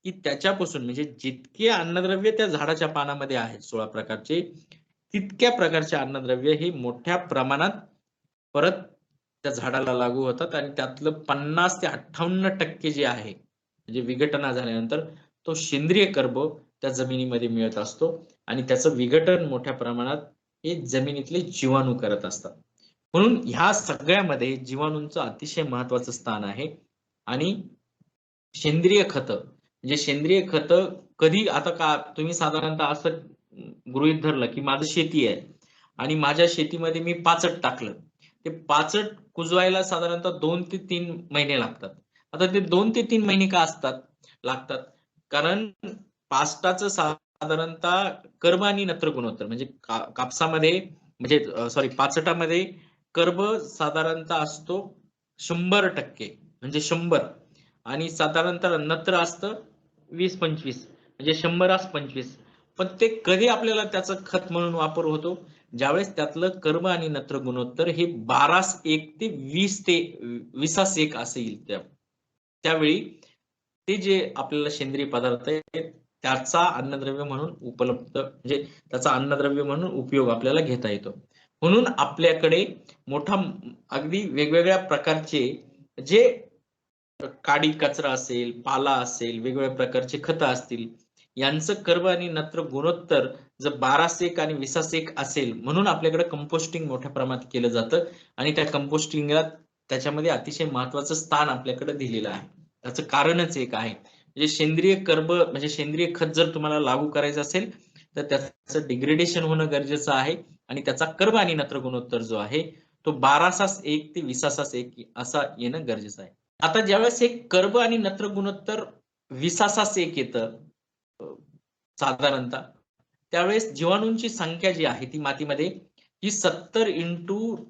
की त्याच्यापासून म्हणजे जितके अन्नद्रव्य त्या झाडाच्या पानामध्ये आहेत 16 प्रकारचे, तितक्या प्रकारचे अन्नद्रव्य हे मोठ्या प्रमाणात परत त्या झाडाला लागू होतात आणि त्यातलं 50 ते 58% जे आहे, म्हणजे विघटना झाल्यानंतर तो सेंद्रिय कर्ब त्या जमिनीमध्ये मिळत असतो आणि त्याचं विघटन मोठ्या प्रमाणात हे जमिनीतले जीवाणू करत असतात. म्हणून ह्या सगळ्यामध्ये जीवाणूंचं अतिशय महत्वाचं स्थान आहे आणि सेंद्रिय खतं, म्हणजे सेंद्रिय खतं कधी आता का तुम्ही साधारणतः असं गृहीत धरलं की माझं शेती आहे आणि माझ्या शेतीमध्ये मी पाचट टाकलं. ते पाचट कुजवायला साधारणतः 2 ते 3 महिने लागतात. आता ते 2 ते 3 महिने का लागतात? कारण पाचटाचं साधारणतः कर्ब आणि नत्र गुणोत्तर म्हणजे कापसामध्ये म्हणजे पाचटामध्ये कर्ब साधारणतः असतो 100% म्हणजे 100 आणि साधारणतः नत्र असतं 20-25 म्हणजे 100-25. पण ते कधी आपल्याला त्याचं खत म्हणून वापर होतो? ज्यावेळेस त्यातलं कर्ब आणि नत्र गुणोत्तर हे 12:1 ते 20:1 असं येईल. त्यावेळी ते जे आपल्याला सेंद्रिय पदार्थ आहेत त्याचा अन्नद्रव्य म्हणून उपलब्ध म्हणजे त्याचा अन्नद्रव्य म्हणून उपयोग आपल्याला घेता येतो. म्हणून आपल्याकडे मोठा अगदी वेगवेगळ्या प्रकारचे जे काडी कचरा असेल, पाला असेल, वेगवेगळ्या प्रकारचे खतं असतील, यांचं कर्ब आणि नत्र गुणोत्तर जर 12:1 आणि 20:1 असेल, म्हणून आपल्याकडे कंपोस्टिंग मोठ्या प्रमाणात केलं जातं आणि त्या कंपोस्टिंगला त्याच्यामध्ये अतिशय महत्वाचं स्थान आपल्याकडे दिलेलं आहे. त्याचं कारणच एक आहे. म्हणजे सेंद्रिय कर्ब म्हणजे सेंद्रिय खत जर तुम्हाला लागू करायचं असेल, तर त्याचं डिग्रेडेशन होणं गरजेचं आहे आणि त्याचा कर्ब आणि नत्र गुणोत्तर जो आहे तो 12/1 ते 20/1 असा येणं गरजेचं आहे. आता ज्यावेळेस हे कर्ब आणि नत्र गुणोत्तर 20/1 येतं साधारणतः, त्यावेळेस जीवाणूंची संख्या जी आहे ती मातीमध्ये ही 70 ×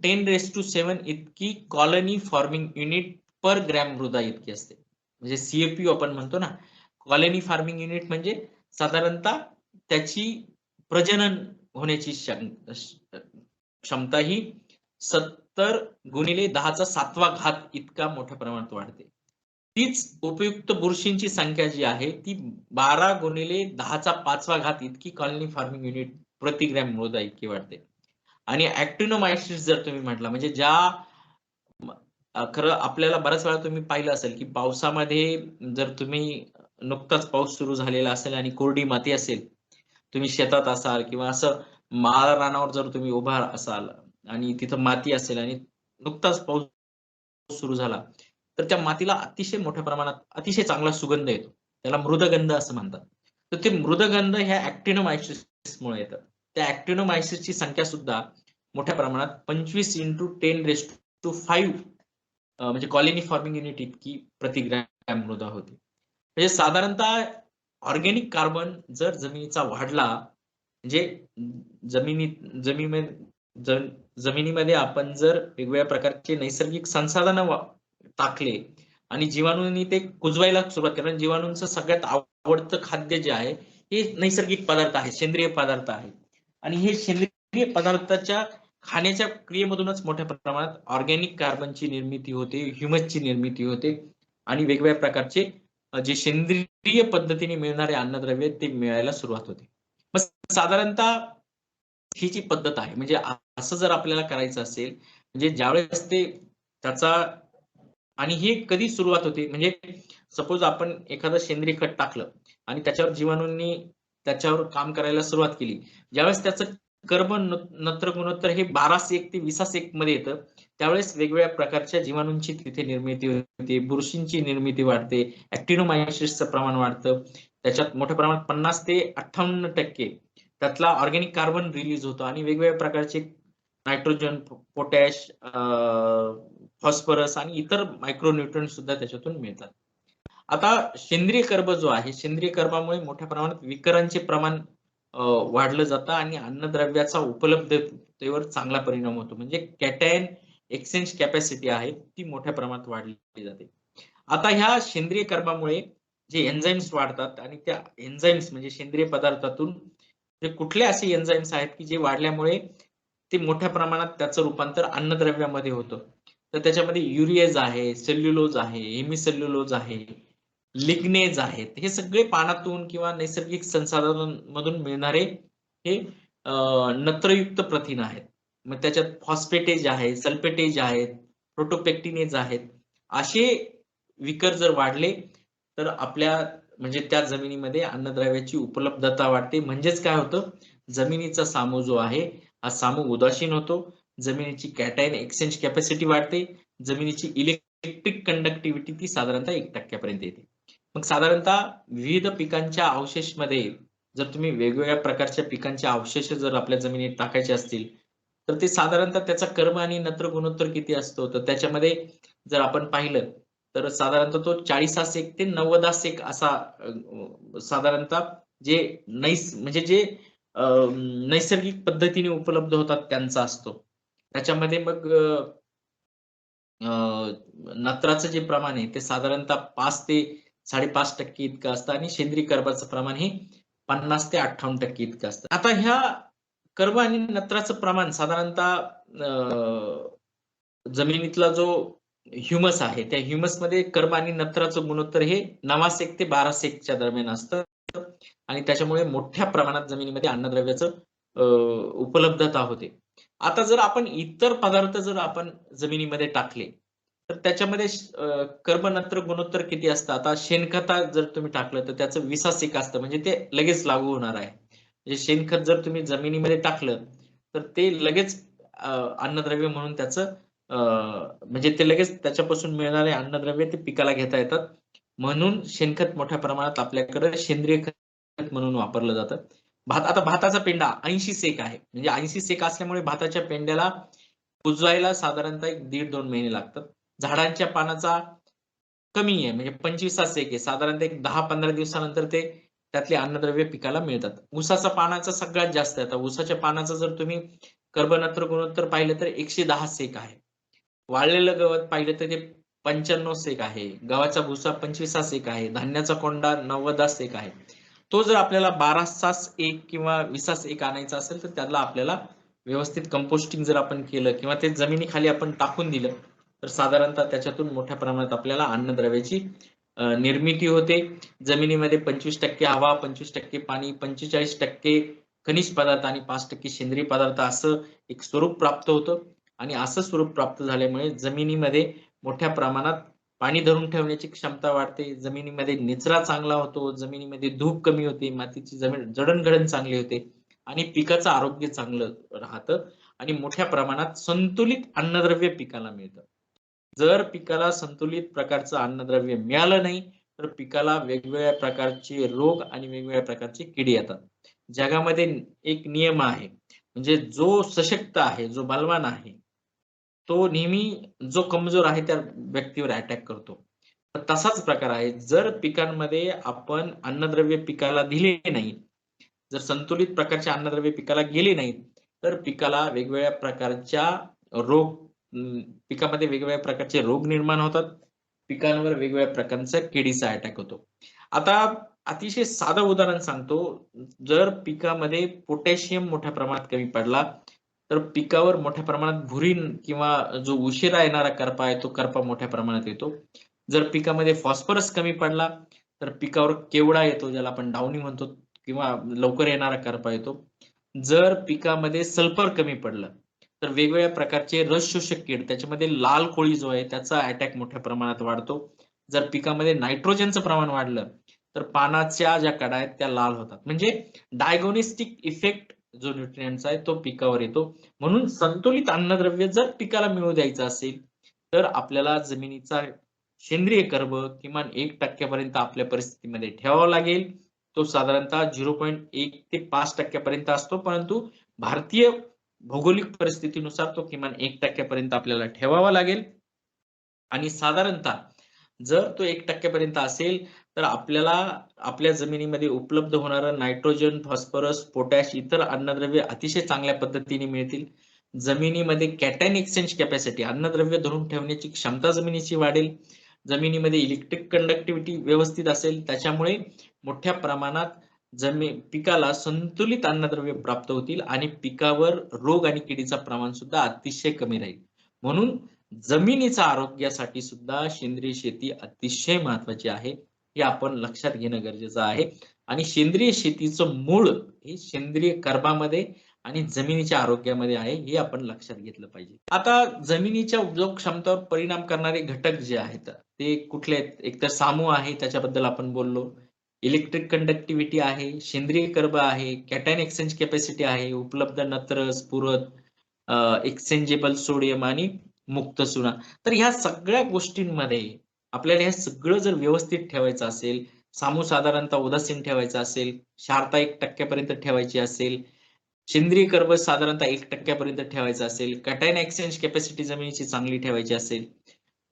10⁷ इतकी कॉलनी फॉर्मिंग युनिट पर ग्रॅम मृदा इतकी असते. म्हणजे CFU आपण म्हणतो ना, कॉलनी फॉर्मिंग युनिट म्हणजे साधारणतः त्याची प्रजनन होण्याची क्षमता ही 70 × 10⁷ इतका मोठ्या प्रमाणात वाढते. तीच उपयुक्त बुरशींची संख्या जी आहे ती 12 × 10⁵ इतकी कॉलनी फॉर्मिंग युनिट प्रति ग्रॅम मृदा इतकी वाढते. आणि ऍक्टिनोमायसिस जर तुम्ही म्हटला म्हणजे ज्या खरं आपल्याला बऱ्याच वेळा तुम्ही पाहिलं असेल की पावसामध्ये जर तुम्ही नुकताच पाऊस सुरू झालेला असेल आणि कोरडी माती असेल, तुम्ही शेतात असाल किंवा असं माळ रानावर जर तुम्ही उभा असाल आणि तिथं माती असेल आणि नुकताच पाऊस सुरू झाला, तर त्या मातीला अतिशय मोठ्या प्रमाणात अतिशय चांगला सुगंध येतो. त्याला मृदगंध असं म्हणतात. तर ते मृदगंध ह्या ऍक्टिनोमायसिसमुळे येतात. त्या ऍक्टिनोमायसिसची संख्या सुद्धा मोठ्या प्रमाणात 25 × 10⁵ म्हणजे कॉलनी फॉर्मिंग युनिट इतकी प्रति ग्रॅम मृदा होती. म्हणजे साधारणतः ऑर्गॅनिक कार्बन जर जमिनीचा वाढला, म्हणजे जमिनीमध्ये आपण जर वेगवेगळ्या प्रकारचे नैसर्गिक संसाधनं टाकले आणि जीवाणूंनी ते कुजवायला सुरुवात केली. कारण जीवाणूंचं सगळ्यात आवडतं खाद्य जे आहे हे नैसर्गिक पदार्थ आहे, सेंद्रिय पदार्थ आहे. आणि हे सेंद्रिय पदार्थाच्या खाण्याच्या क्रियेमधूनच मोठ्या प्रमाणात ऑर्गॅनिक कार्बनची निर्मिती होते, ह्युमसची निर्मिती होते आणि वेगवेगळ्या प्रकारचे जे सेंद्रिय पद्धतीने मिळणारे अन्नद्रव्य ते मिळायला सुरुवात होते. मग साधारणतः ही जी पद्धत आहे म्हणजे असं जर आपल्याला करायचं असेल म्हणजे ज्यावेळेस ते त्याचा आणि हे कधी सुरुवात होते म्हणजे सपोज आपण एखादं सेंद्रिय खत टाकलं आणि त्याच्यावर जीवाणूंनी त्याच्यावर काम करायला सुरुवात केली. ज्यावेळेस त्याचं कर्ब नत्र गुणोत्तर हे 12/1 ते 20/1 मध्ये येतं, त्यावेळेस वेगवेगळ्या प्रकारच्या जीवाणूंची तिथे निर्मिती होते, बुरशींची निर्मिती वाढते, ऍक्टिनोमायसिसचं प्रमाण वाढतं. त्याच्यात मोठ्या प्रमाणात 50 ते 58% त्यातला ऑर्गॅनिक कार्बन रिलीज होतो आणि वेगवेगळ्या प्रकारचे नायट्रोजन, पोटॅश, फॉस्फरस आणि इतर मायक्रोन्यूट्रंट सुद्धा त्याच्यातून मिळतात. आता सेंद्रिय कर्ब जो आहे, सेंद्रिय कर्बामुळे मोठ्या प्रमाणात विकरांचे प्रमाण वाढलं जातं आणि अन्नद्रव्याचा उपलब्धतेवर चांगला परिणाम होतो. म्हणजे कॅटायन एक्सचेंज कॅपॅसिटी आहे ती मोठ्या प्रमाणात वाढली जाते. आता ह्या सेंद्रिय कर्बामुळे जे एन्झाईम्स वाढतात आणि त्या एन्झाईम्स म्हणजे सेंद्रिय पदार्थातून कुठले असे एन्झाईम्स आहेत की जे वाढल्यामुळे ते मोठ्या प्रमाणात त्याचं रूपांतर अन्नद्रव्यामध्ये होतं. तर त्याच्यामध्ये युरिएज आहे, सेल्युलोज आहे, हेमिसेल्युलोज आहे, लिग्नेज आहेत. हे सगळे पानातून किंवा नैसर्गिक संसाधनांमधून मिळणारे हे नत्रयुक्त प्रथिन आहेत. मग त्याच्यात फॉस्फेटेज आहे, सल्फेटेज आहेत, प्रोटोपेक्टिनेज आहेत. असे विकर जर वाढले तर आपल्या म्हणजे त्या जमिनीमध्ये अन्नद्रव्याची उपलब्धता वाढते. म्हणजेच काय होतं, जमिनीचा सामू जो आहे हा सामू उदासीन होतो. जमिनीची कॅटायन एक्सचेंज कॅपॅसिटी वाढते. जमिनीची इलेक्ट्रिक कंडक्टिव्हिटी ती साधारणतः 1% पर्यंत येते. मग साधारणतः विविध पिकांच्या अवशेषमध्ये जर तुम्ही वेगवेगळ्या प्रकारच्या पिकांचे अवशेष जर आपल्या जमिनीत टाकायचे असतील तर ते साधारणतः त्याचा कर्ब आणि नत्र गुणोत्तर किती असतो, तर त्याच्यामध्ये जर आपण पाहिलं तर साधारणतः तो 40/1 ते 90/1 असा साधारणतः जे म्हणजे जे नैसर्गिक पद्धतीने उपलब्ध होतात त्यांचा असतो. त्याच्यामध्ये मग नत्राचं जे प्रमाण आहे ते साधारणतः 5 ते 5.5% इतकं असतं आणि सेंद्रिय कर्बाचं प्रमाण हे 50 ते 58% इतकं असतं. आता ह्या कर्ब आणि नत्राचं प्रमाण साधारणतः जमिनीतला जो ह्युमस आहे त्या ह्युमसमध्ये कर्ब आणि नत्राचं गुणोत्तर हे 9/1 ते 12/1 च्या दरम्यान असतं आणि त्याच्यामुळे मोठ्या प्रमाणात जमिनीमध्ये अन्नद्रव्याचं उपलब्धता होते. आता जर आपण इतर पदार्थ जर आपण जमिनीमध्ये टाकले तर त्याच्यामध्ये कर्ब नत्र गुणोत्तर किती असतं. आता शेणखत जर तुम्ही टाकलं तर त्याचं 20/1 असतं म्हणजे ते लगेच लागू होणार आहे. म्हणजे शेणखत जर तुम्ही जमिनीमध्ये टाकलं तर ते लगेच अन्नद्रव्य म्हणून त्याचं म्हणजे ते लगेच त्याच्यापासून मिळणारे अन्नद्रव्य ते पिकाला घेता येतात. म्हणून शेणखत मोठ्या प्रमाणात आपल्याकडे सेंद्रिय खत म्हणून वापरलं जातं. आता भाताचा पेंडा 80 सेक आहे. म्हणजे 80 सेक असल्यामुळे भाताच्या पेंड्याला कुजवायला साधारणतः 1.5-2 महिने लागतात. झाडांच्या पानाचा कमी आहे म्हणजे 25 एक आहे. साधारणतः एक 10-15 दिवसानंतर ते त्यातले अन्नद्रव्य पिकाला मिळतात. ऊसाचा पानाचा सगळ्यात जास्त आहे. आता ऊसाच्या पानाचं जर तुम्ही कर्बनत्र गुणोत्तर पाहिलं तर 110 सेक आहे. वाळलेलं गवत पाहिलं तर ते 95 सेक आहे. गव्हाचा भुसा 25 एक आहे. धान्याचा कोंडा 90 एक आहे. तो जर आपल्याला 12 एक किंवा 20 एक आणायचा असेल तर त्याला आपल्याला व्यवस्थित कंपोस्टिंग जर आपण केलं किंवा ते जमिनीखाली आपण टाकून दिलं तर साधारणतः त्याच्यातून मोठ्या प्रमाणात आपल्याला अन्नद्रव्याची निर्मिती होते. जमिनीमध्ये 25% हवा, 25% पाणी, 45% खनिज पदार्थ आणि 5% सेंद्रिय पदार्थ असं एक स्वरूप प्राप्त होतं आणि असं स्वरूप प्राप्त झाल्यामुळे जमिनीमध्ये मोठ्या प्रमाणात पाणी धरून ठेवण्याची क्षमता वाढते. जमिनीमध्ये निचरा चांगला होतो, जमिनीमध्ये धूप कमी होते, मातीची जमीन जडणघडण चांगली होते आणि पिकाचं आरोग्य चांगलं राहतं आणि मोठ्या प्रमाणात संतुलित अन्नद्रव्य पिकाला मिळतं. जर पिकाला संतुलित प्रकारचं अन्नद्रव्य मिळालं नाही तर पिकाला वेगवेगळ्या प्रकारचे रोग आणि वेगवेगळ्या प्रकारचे किडे येतात. जगामध्ये एक नियम आहे म्हणजे जो सशक्त आहे, जो बलवान आहे, तो नेहमी जो कमजोर आहे त्या व्यक्तीवर अटॅक करतो. तर तसाच प्रकार आहे. जर पिकांमध्ये आपण अन्नद्रव्य पिकाला दिले नाही, जर संतुलित प्रकारचे अन्नद्रव्य पिकाला गेले नाहीत, तर पिकाला वेगवेगळ्या प्रकारच्या रोग पिकामध्ये वेगवेगळ्या प्रकारचे रोग निर्माण होतात. पिकांवर वेगवेगळ्या प्रकारचा किडीचा अटॅक होतो. आता अतिशय साधं उदाहरण सांगतो. जर पिकामध्ये पोटॅशियम मोठ्या प्रमाणात कमी पडला, तर पिकावर मोठ्या प्रमाणात भुरी किंवा जो उशिरा येणारा करपा आहे, तो करपा मोठ्या प्रमाणात येतो. जर पिकामध्ये फॉस्फरस कमी पडला, तर पिकावर केवडा येतो, ज्याला आपण डाउनी म्हणतो किंवा लवकर येणारा करपा येतो. जर पिकामध्ये सल्फर कमी पडलं, तर वेगवेगळ्या प्रकारचे रस शोषक कीड, त्याच्यामध्ये लाल कोळी जो आहे त्याचा अटॅक मोठ्या प्रमाणात वाढतो. जर पिकामध्ये नायट्रोजनचं प्रमाण वाढलं, तर पानाच्या ज्या कडा आहेत त्या लाल होतात. म्हणजे डायगोनिस्टिक इफेक्ट जो न्यूट्रिएंट्सचा आहे तो पिकावर येतो. म्हणून संतुलित अन्नद्रव्य जर पिकाला मिळू द्यायचं असेल, तर आपल्याला जमिनीचा सेंद्रिय कर्ब किमान 1% पर्यंत आपल्या परिस्थितीमध्ये ठेवावा लागेल. तो साधारणतः 0.1 ते 5% पर्यंत असतो, परंतु भारतीय भौगोलिक परिस्थितीनुसार तो किमान 1% पर्यंत आपल्याला ठेवावा लागेल. आणि साधारणतः जर तो 1% पर्यंत असेल, तर आपल्याला आपल्या जमिनीमध्ये उपलब्ध होणारं नायट्रोजन, फॉस्फरस, पोटॅश इतर अन्नद्रव्य अतिशय चांगल्या पद्धतीने मिळतील. जमिनीमध्ये कॅटायन एक्सचेंज कॅपॅसिटी अन्नद्रव्य धरून ठेवण्याची क्षमता जमिनीची वाढेल. जमिनीमध्ये इलेक्ट्रिक कंडक्टिव्हिटी व्यवस्थित असेल. त्याच्यामुळे मोठ्या प्रमाणात पिकाला संतुलित अन्नद्रव्य प्राप्त होतील आणि पिकावर रोग आणि किडीचं प्रमाण सुद्धा अतिशय कमी राहील. म्हणून जमिनीच्या आरोग्यासाठी सुद्धा सेंद्रिय शेती अतिशय महत्वाची आहे. हे आपण लक्षात घेणं गरजेचं आहे आणि सेंद्रिय शेतीचं मूळ हे सेंद्रिय कर्बामध्ये आणि जमिनीच्या आरोग्यामध्ये आहे, हे आपण लक्षात घेतलं पाहिजे. आता जमिनीच्या उपयोग क्षमतेवर परिणाम करणारे घटक जे आहेत ते कुठले आहेत? एक तर सामू आहे, त्याच्याबद्दल आपण बोललो. इलेक्ट्रिक कंडक्टिव्हिटी आहे, सेंद्रिय कर्ब आहे, कॅटायन एक्सचेंज कॅपॅसिटी आहे, उपलब्ध नत्र, स्फुरद, एक्सचेंजेबल सोडियम आणि मुक्त चुना. तर ह्या सगळ्या गोष्टींमध्ये आपल्याला हे सगळं जर व्यवस्थित ठेवायचं असेल, सामू साधारणतः उदासीन ठेवायचा असेल, क्षारता 1% पर्यंत ठेवायची असेल, सेंद्रिय कर्ब साधारणतः 1% पर्यंत ठेवायचं असेल, कॅटायन एक्सचेंज कॅपॅसिटी जमिनीची चांगली ठेवायची असेल,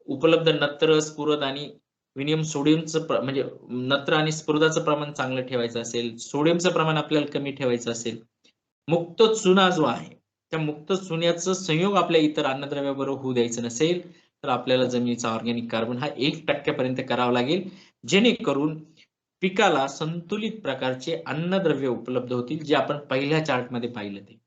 उपलब्ध नत्र, स्फुरद आणि विनियम सोडियमचं म्हणजे नत्र आणि स्फुरदाचं प्रमाण चांगलं ठेवायचं असेल, सोडियमचं प्रमाण आपल्याला कमी ठेवायचं असेल, मुक्त चुना जो आहे, त्या मुक्त चुन्याचं संयोग आपल्या इतर अन्नद्रव्याबरोबर होऊ द्यायचं नसेल, तर आपल्याला जमिनीचा ऑर्गॅनिक कार्बन हा 1% पर्यंत करावा लागेल, जेणेकरून पिकाला संतुलित प्रकारचे अन्नद्रव्य उपलब्ध होतील, जे आपण पहिल्या चार्टमध्ये पाहिलं ते.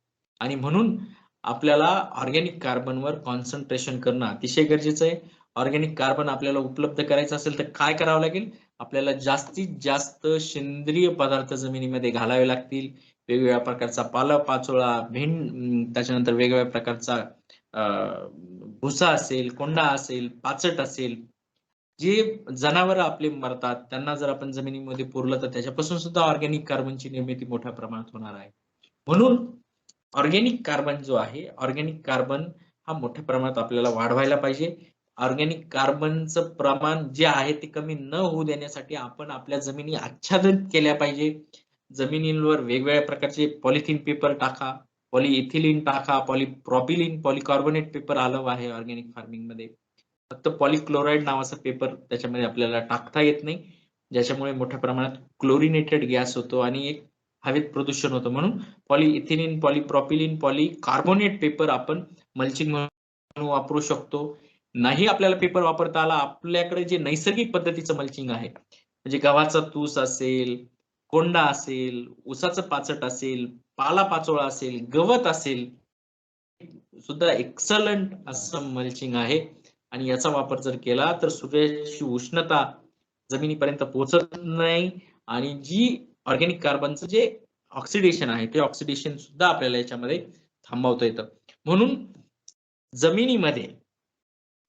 आणि म्हणून आपल्याला ऑर्गॅनिक कार्बनवर कॉन्सन्ट्रेशन करणं अतिशय गरजेचं आहे. ऑर्गॅनिक कार्बन आपल्याला उपलब्ध करायचं असेल तर काय करावं लागेल? आपल्याला जास्तीत जास्त सेंद्रिय पदार्थ जमिनीमध्ये घालावे लागतील. वेगवेगळ्या प्रकारचा पालापाचोळा, त्याच्यानंतर वेगवेगळ्या प्रकारचा भुसा असेल, कोंडा असेल, पाचट असेल, जे जनावरं आपली मरतात त्यांना जर आपण जमिनीमध्ये पुरलं तर त्याच्यापासून सुद्धा ऑर्गॅनिक कार्बनची निर्मिती मोठ्या प्रमाणात होणार आहे. म्हणून ऑर्गॅनिक कार्बन जो आहे, ऑर्गॅनिक कार्बन हा मोठ्या प्रमाणात आपल्याला वाढवायला पाहिजे. ऑर्गॅनिक कार्बनचं प्रमाण जे आहे ते कमी न होऊ देण्यासाठी आपण आपल्या जमिनी आच्छादित केल्या पाहिजे. जमिनींवर वेगवेगळ्या प्रकारचे पॉलिथिन पेपर टाका. पॉलिइथिलीन टाका, पॉलिप्रॉपिलीन पॉलिकार्बोनेट पेपर आलं आहे ऑर्गॅनिक फार्मिंग मध्ये. फक्त पॉलिक्लोराईड नावाचा पेपर त्याच्यामध्ये आपल्याला टाकता येत नाही, ज्याच्यामुळे मोठ्या प्रमाणात क्लोरिनेटेड गॅस होतो आणि एक हवेत प्रदूषण होतं. म्हणून पॉलिइथिलीन पॉलिप्रॉपिलीन पॉलिकार्बोनेट पेपर आपण मल्चिंग म्हणून वापरू शकतो. नाही आपल्याला पेपर वापरता आला, आपल्याकडे जे नैसर्गिक पद्धतीचं मल्चिंग आहे, म्हणजे गव्हाचा तूस असेल, कोंडा असेल, ऊसाचं पाचट असेल, पालापाचोळा असेल, गवत असेल, सुद्धा एक्सलंट असं मल्चिंग आहे. आणि याचा वापर जर केला तर सूर्याची उष्णता जमिनीपर्यंत पोहोचत नाही आणि जी ऑर्गॅनिक कार्बनचं जे ऑक्सिडेशन आहे ते ऑक्सिडेशन सुद्धा आपल्याला याच्यामध्ये थांबवता येतं. म्हणून जमिनीमध्ये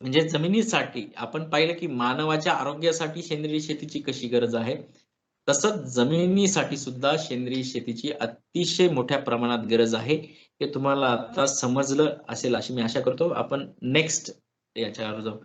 म्हणजे जमिनीसाठी आपण पाहिलं की मानवाच्या आरोग्यासाठी सेंद्रिय शेतीची कशी गरज आहे, तसंच जमिनीसाठी सुद्धा सेंद्रिय शेतीची अतिशय मोठ्या प्रमाणात गरज आहे. हे तुम्हाला आता समजलं असेल अशी मी आशा करतो. आपण नेक्स्ट याच्यावर जाऊ.